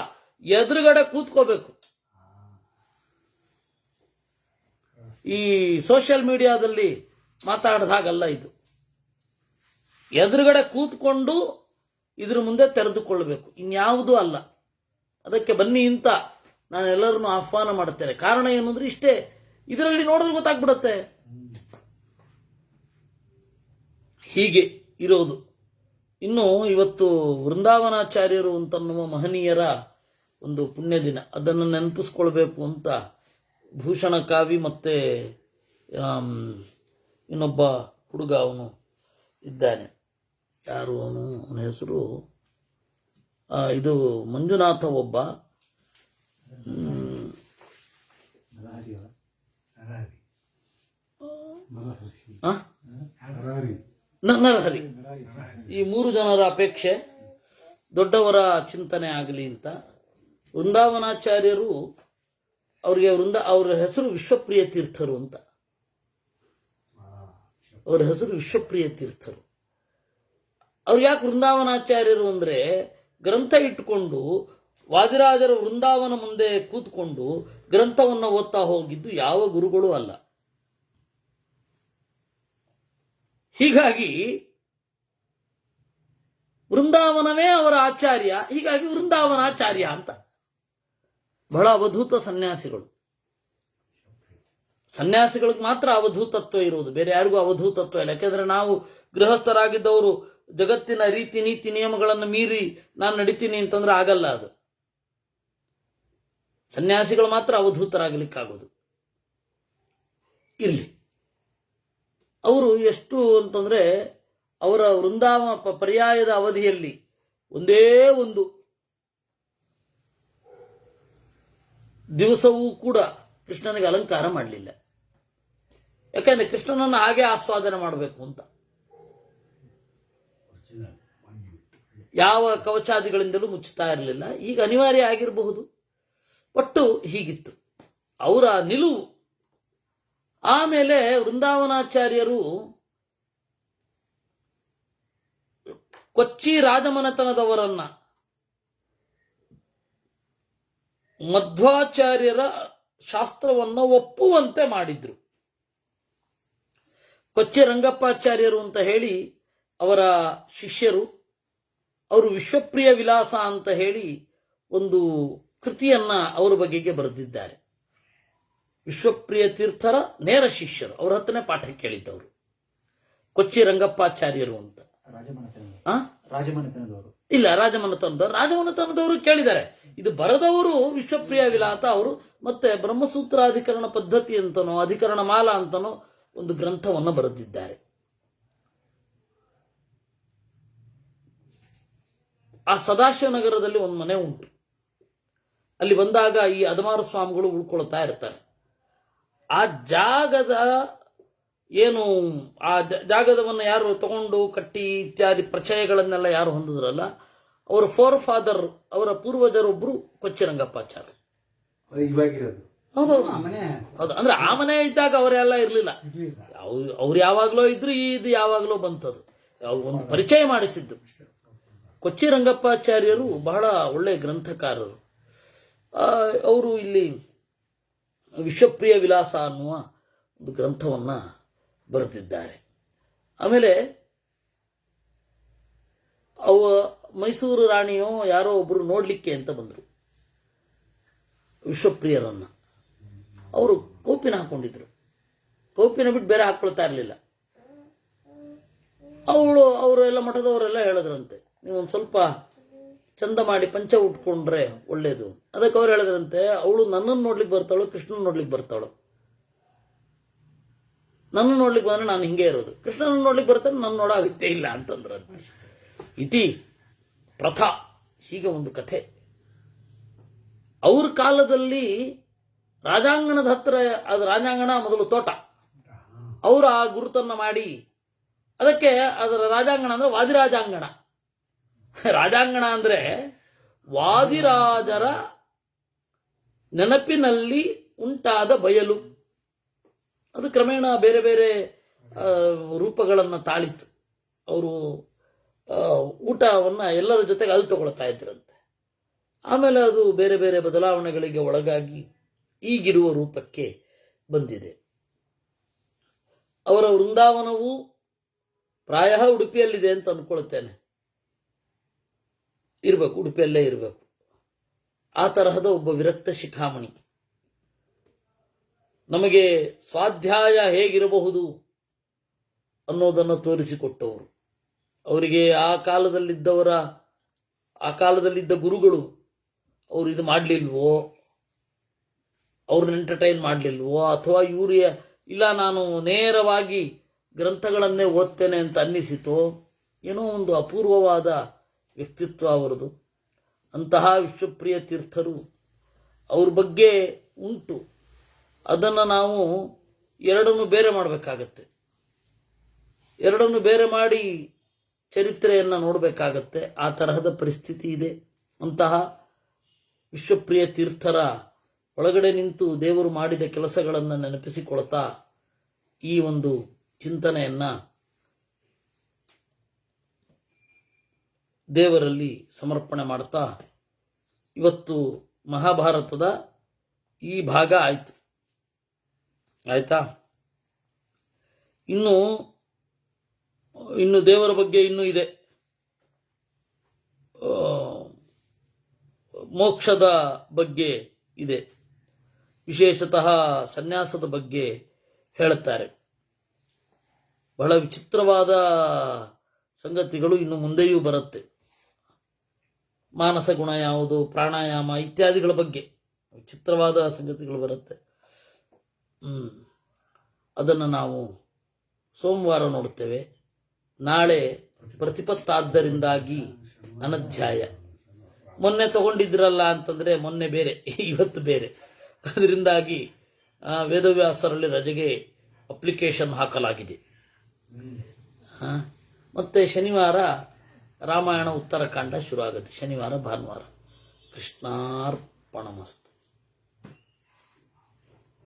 ಎದುರುಗಡೆ ಕೂತ್ಕೋಬೇಕು. ಈ ಸೋಷಿಯಲ್ ಮೀಡಿಯಾದಲ್ಲಿ ಮಾತಾಡಿದ ಹಾಗಲ್ಲ ಇದು. ಎದುರುಗಡೆ ಕೂತ್ಕೊಂಡು ಇದ್ರ ಮುಂದೆ ತೆರೆದುಕೊಳ್ಳಬೇಕು, ಇನ್ಯಾವುದೂ ಅಲ್ಲ. ಅದಕ್ಕೆ ಬನ್ನಿ ಅಂತ ನಾನು ಎಲ್ಲರನ್ನು ಆಹ್ವಾನ ಮಾಡುತ್ತೇನೆ. ಕಾರಣ ಏನು ಅಂದ್ರೆ ಇಷ್ಟೇ, ಇದರಲ್ಲಿ ನೋಡಿದ್ರೆ ಗೊತ್ತಾಗ್ಬಿಡುತ್ತೆ. ಹೀಗೆ ಇರೋದು. ಇನ್ನು ಇವತ್ತು ವೃಂದಾವನಾಚಾರ್ಯರು ಅಂತನ್ನುವ ಮಹನೀಯರ ಒಂದು ಪುಣ್ಯ ದಿನ, ಅದನ್ನು ನೆನಪಿಸ್ಕೊಳ್ಬೇಕು ಅಂತ ಭೂಷಣ ಕಾವಿ ಮತ್ತೆ ಇನ್ನೊಬ್ಬ ಹುಡುಗ ಅವನು ಇದ್ದಾನೆ. ಯಾರು ಅವನ ಹೆಸರು? ಇದು ಮಂಜುನಾಥ ಒಬ್ಬ. ನರಹರಿ. ಈ 3 ಜನರ ಅಪೇಕ್ಷೆ ದೊಡ್ಡವರ ಚಿಂತನೆ ಆಗಲಿ ಅಂತ ವೃಂದಾವನಾಚಾರ್ಯರು ಅವರಿಗೆ ಅವರ ಹೆಸರು ವಿಶ್ವಪ್ರಿಯ ತೀರ್ಥರು ಅಂತ. ಅವರ ಹೆಸರು ವಿಶ್ವಪ್ರಿಯ ತೀರ್ಥರು. ಅವ್ರು ಯಾಕೆ ವೃಂದಾವನಾಚಾರ್ಯರು ಅಂದ್ರೆ, ಗ್ರಂಥ ಇಟ್ಟುಕೊಂಡು ವಾದಿರಾಜರ ವೃಂದಾವನ ಮುಂದೆ ಕೂತ್ಕೊಂಡು ಗ್ರಂಥವನ್ನು ಓದ್ತಾ ಹೋಗಿದ್ದು ಯಾವ ಗುರುಗಳು ಅಲ್ಲ. ಹೀಗಾಗಿ ವೃಂದಾವನವೇ ಅವರ ಆಚಾರ್ಯ. ಹೀಗಾಗಿ ವೃಂದಾವನಾಚಾರ್ಯ ಅಂತ. ಬಹಳ ಅವಧೂತ ಸನ್ಯಾಸಿಗಳು. ಸನ್ಯಾಸಿಗಳಿಗೆ ಮಾತ್ರ ಅವಧೂತತ್ವ ಇರುವುದು, ಬೇರೆ ಯಾರಿಗೂ ಅವಧೂತತ್ವ ಇಲ್ಲ. ಯಾಕೆಂದ್ರೆ ನಾವು ಗೃಹಸ್ಥರಾಗಿದ್ದವರು ಜಗತ್ತಿನ ರೀತಿ ನೀತಿ ನಿಯಮಗಳನ್ನು ಮೀರಿ ನಾನು ನಡಿತೀನಿ ಅಂತಂದ್ರೆ ಆಗಲ್ಲ. ಅದು ಸನ್ಯಾಸಿಗಳು ಮಾತ್ರ ಅವಧೂತರಾಗಲಿಕ್ಕಾಗೋದು. ಇರ್ಲಿ, ಅವರು ಎಷ್ಟು ಅಂತಂದ್ರೆ ಅವರ ವೃಂದಾವನ ಪರ್ಯಾಯದ ಅವಧಿಯಲ್ಲಿ ಒಂದೇ ಒಂದು ದಿವಸವೂ ಕೂಡ ಕೃಷ್ಣನಿಗೆ ಅಲಂಕಾರ ಮಾಡಲಿಲ್ಲ. ಯಾಕಂದ್ರೆ ಕೃಷ್ಣನನ್ನು ಹಾಗೆ ಆಸ್ವಾದನೆ ಮಾಡಬೇಕು ಅಂತ. ಯಾವ ಕವಚಾದಿಗಳಿಂದಲೂ ಮುಚ್ಚುತ್ತಾ ಇರಲಿಲ್ಲ. ಈಗ ಅನಿವಾರ್ಯ ಆಗಿರಬಹುದು, ಒಟ್ಟು ಹೀಗಿತ್ತು ಅವರ ನಿಲುವು. ಆಮೇಲೆ ವೃಂದಾವನಾಚಾರ್ಯರು ಕೊಚ್ಚಿ ರಾಜಮನೆತನದವರನ್ನ ಮಧ್ವಾಚಾರ್ಯರ ಶಾಸ್ತ್ರವನ್ನು ಒಪ್ಪುವಂತೆ ಮಾಡಿದ್ರು. ಕೊಚ್ಚಿ ರಂಗಪ್ಪಾಚಾರ್ಯರು ಅಂತ ಹೇಳಿ ಅವರ ಶಿಷ್ಯರು, ಅವರು ವಿಶ್ವಪ್ರಿಯ ವಿಲಾಸ ಅಂತ ಹೇಳಿ ಒಂದು ಕೃತಿಯನ್ನ ಅವರ ಬಗೆಗೆ ಬರೆದಿದ್ದಾರೆ. ವಿಶ್ವಪ್ರಿಯ ತೀರ್ಥರ ನೇರ ಶಿಷ್ಯರು, ಅವರ ಹತ್ತನೇ ಪಾಠ ಕೇಳಿದ್ದವರು ಕೊಚ್ಚಿ ರಂಗಪ್ಪಾಚಾರ್ಯರು ಅಂತ. ಇಲ್ಲ, ರಾಜಮನೆತನದವರು ಕೇಳಿದ್ದಾರೆ. ಇದು ಬರೆದವರು ವಿಶ್ವಪ್ರಿಯ ವಿಲಾಸ ಅವರು. ಮತ್ತೆ ಬ್ರಹ್ಮಸೂತ್ರಾಧಿಕರಣ ಪದ್ಧತಿ ಅಂತನೋ ಅಧಿಕರಣ ಮಾಲಾ ಅಂತನೋ ಒಂದು ಗ್ರಂಥವನ್ನು ಬರೆದಿದ್ದಾರೆ. ಆ ಸದಾಶಿವನಗರದಲ್ಲಿ ಒಂದು ಮನೆ ಉಂಟು. ಅಲ್ಲಿ ಬಂದಾಗ ಈ ಅದಮಾರ ಸ್ವಾಮಿಗಳು ಉಳ್ಕೊಳ್ತಾ ಇರ್ತಾರೆ. ಆ ಜಾಗದ ಆ ಜಾಗದವನ್ನು ಯಾರು ತಗೊಂಡು ಕಟ್ಟಿ ಇತ್ಯಾದಿ ಪ್ರಚಯಗಳನ್ನೆಲ್ಲ ಯಾರು ಹೊಂದಿದ್ರಲ್ಲ, ಅವರ ಫಾದರ್, ಅವರ ಪೂರ್ವಜರೊಬ್ಬರು ಕೊಚ್ಚಿ ರಂಗಪ್ಪಾಚಾರ್ಯ. ಹೌದು, ಅಂದ್ರೆ ಆ ಮನೆ ಇದ್ದಾಗ ಅವರೆಲ್ಲ ಇರಲಿಲ್ಲ. ಅವ್ರು ಯಾವಾಗಲೂ ಇದ್ರು, ಇದು ಯಾವಾಗಲೂ ಬಂತದು. ಒಂದು ಪರಿಚಯ ಮಾಡಿಸಿದ್ದು. ಕೊಚ್ಚಿ ರಂಗಪ್ಪಾಚಾರ್ಯರು ಬಹಳ ಒಳ್ಳೆಯ ಗ್ರಂಥಕಾರರು. ಅವರು ಇಲ್ಲಿ ವಿಶ್ವಪ್ರಿಯ ವಿಲಾಸ ಅನ್ನುವ ಒಂದು ಗ್ರಂಥವನ್ನು ಬರೆದಿದ್ದಾರೆ. ಆಮೇಲೆ ಮೈಸೂರು ರಾಣಿಯೋ ಯಾರೋ ಒಬ್ಬರು ನೋಡ್ಲಿಕ್ಕೆ ಅಂತ ಬಂದರು ವಿಶ್ವಪ್ರಿಯರನ್ನ. ಅವರು ಕೌಪಿನ ಹಾಕೊಂಡಿದ್ರು. ಕೌಪಿನ ಬಿಟ್ಟು ಬೇರೆ ಹಾಕೊಳ್ತಾ ಇರಲಿಲ್ಲ. ಅವರೆಲ್ಲ ಮಠದವರೆಲ್ಲ ಹೇಳಿದ್ರಂತೆ, ನೀವೊಂದು ಸ್ವಲ್ಪ ಚಂದ ಮಾಡಿ ಪಂಚ ಉಟ್ಕೊಂಡ್ರೆ ಒಳ್ಳೇದು. ಅದಕ್ಕೆ ಅವ್ರು ಹೇಳಿದ್ರಂತೆ, ಅವಳು ನನ್ನನ್ನು ನೋಡ್ಲಿಕ್ಕೆ ಬರ್ತಾಳೋ ಕೃಷ್ಣನ ನೋಡ್ಲಿಕ್ಕೆ ಬರ್ತಾಳೋ? ನನ್ನ ನೋಡ್ಲಿಕ್ಕೆ ಬಂದ್ರೆ ನಾನು ಹಿಂಗೆ ಇರೋದು, ಕೃಷ್ಣನ ನೋಡ್ಲಿಕ್ಕೆ ಬರ್ತಾನೆ ನನ್ನ ನೋಡಾಗುತ್ತೆ ಇಲ್ಲ ಅಂತಂದ್ರಂತೆ. ಇತಿ ಪ್ರಥಾ, ಹೀಗೆ ಒಂದು ಕಥೆ. ಅವ್ರ ಕಾಲದಲ್ಲಿ ರಾಜಾಂಗಣದ ಹತ್ರ, ಅದು ರಾಜಾಂಗಣ ಮೊದಲು ತೋಟ, ಅವರು ಆ ಗುರುತನ್ನು ಮಾಡಿ ಅದಕ್ಕೆ ಅದರ ರಾಜಾಂಗಣ ಅಂದ್ರೆ ವಾದಿರಾಜಾಂಗಣ. ರಾಜಾಂಗಣ ಅಂದ್ರೆ ವಾದಿರಾಜರ ನೆನಪಿನಲ್ಲಿ ಉಂಟಾದ ಬಯಲು. ಅದು ಕ್ರಮೇಣ ಬೇರೆ ಬೇರೆ ರೂಪಗಳನ್ನು ತಾಳಿತು. ಅವರು ಊಟವನ್ನು ಎಲ್ಲರ ಜೊತೆಗೆ ಅಲ್ಲಿ ತಗೊಳ್ತಾ ಇದ್ರಂತೆ. ಆಮೇಲೆ ಅದು ಬೇರೆ ಬೇರೆ ಬದಲಾವಣೆಗಳಿಗೆ ಒಳಗಾಗಿ ಈಗಿರುವ ರೂಪಕ್ಕೆ ಬಂದಿದೆ. ಅವರ ವೃಂದಾವನವು ಪ್ರಾಯ ಉಡುಪಿಯಲ್ಲಿದೆ ಅಂತ ಅಂದ್ಕೊಳ್ತೇನೆ. ಇರಬೇಕು, ಉಡುಪಿಯಲ್ಲೇ ಇರಬೇಕು. ಆ ತರಹದ ಒಬ್ಬ ವಿರಕ್ತ ಶಿಖಾಮಣಿ. ನಮಗೆ ಸ್ವಾಧ್ಯಾಯ ಹೇಗಿರಬಹುದು ಅನ್ನೋದನ್ನು ತೋರಿಸಿಕೊಟ್ಟವರು. ಅವರಿಗೆ ಆ ಕಾಲದಲ್ಲಿದ್ದ ಗುರುಗಳು ಅವರು ಇದು ಮಾಡಲಿಲ್ವೋ, ಅವ್ರನ್ನ ಎಂಟರ್ಟೈನ್ ಮಾಡಲಿಲ್ವೋ, ಅಥವಾ ಇವರು ಇಲ್ಲ ನಾನು ನೇರವಾಗಿ ಗ್ರಂಥಗಳನ್ನೇ ಓದ್ತೇನೆ ಅಂತ ಅನ್ನಿಸಿತೋ, ಏನೋ ಒಂದು ಅಪೂರ್ವವಾದ ವ್ಯಕ್ತಿತ್ವ ಅವರದು. ಅಂತಹ ವಿಶ್ವಪ್ರಿಯ ತೀರ್ಥರು ಅವ್ರ ಬಗ್ಗೆ ಉಂಟು. ಅದನ್ನು ನಾವು ಎರಡನ್ನು ಬೇರೆ ಮಾಡಬೇಕಾಗತ್ತೆ. ಎರಡನ್ನು ಬೇರೆ ಮಾಡಿ ಚರಿತ್ರೆಯನ್ನು ನೋಡಬೇಕಾಗತ್ತೆ. ಆ ತರಹದ ಪರಿಸ್ಥಿತಿ ಇದೆ. ಅಂತಹ ವಿಶ್ವಪ್ರಿಯ ತೀರ್ಥರ ಒಳಗಡೆ ನಿಂತು ದೇವರು ಮಾಡಿದ ಕೆಲಸಗಳನ್ನು ನೆನಪಿಸಿಕೊಳ್ತಾ ಈ ಒಂದು ಚಿಂತನೆಯನ್ನ ದೇವರಲ್ಲಿ ಸಮರ್ಪಣೆ ಮಾಡ್ತಾ ಇವತ್ತು ಮಹಾಭಾರತದ ಈ ಭಾಗ ಆಯ್ತಾ. ಇನ್ನು ದೇವರ ಬಗ್ಗೆ ಇನ್ನೂ ಇದೆ. ಮೋಕ್ಷದ ಬಗ್ಗೆ ಇದೆ. ವಿಶೇಷತಃ ಸನ್ಯಾಸದ ಬಗ್ಗೆ ಹೇಳುತ್ತಾರೆ. ಬಹಳ ವಿಚಿತ್ರವಾದ ಸಂಗತಿಗಳು ಇನ್ನು ಮುಂದೆಯೂ ಬರುತ್ತೆ. ಮಾನಸ ಗುಣ ಯಾವುದು, ಪ್ರಾಣಾಯಾಮ ಇತ್ಯಾದಿಗಳ ಬಗ್ಗೆ ವಿಚಿತ್ರವಾದ ಸಂಗತಿಗಳು ಬರುತ್ತೆ. ಅದನ್ನು ನಾವು ಸೋಮವಾರ ನೋಡುತ್ತೇವೆ. ನಾಳೆ ಪ್ರತಿಪತ್ತಾದ್ದರಿಂದಾಗಿ ಅನಧ್ಯಾಯ. ಮೊನ್ನೆ ತಗೊಂಡಿದ್ರಲ್ಲ ಅಂತಂದ್ರೆ ಮೊನ್ನೆ ಬೇರೆ, ಇವತ್ತು ಬೇರೆ. ಅದರಿಂದಾಗಿ ವೇದವ್ಯಾಸರಲ್ಲಿ ರಜೆಗೆ ಅಪ್ಲಿಕೇಶನ್ ಹಾಕಲಾಗಿದೆ. ಮತ್ತೆ ಶನಿವಾರ ರಾಮಾಯಣ ಉತ್ತರಕಾಂಡ ಶುರು ಆಗುತ್ತೆ. ಶನಿವಾರ ಭಾನುವಾರ. ಕೃಷ್ಣಾರ್ಪಣಮಸ್ತು.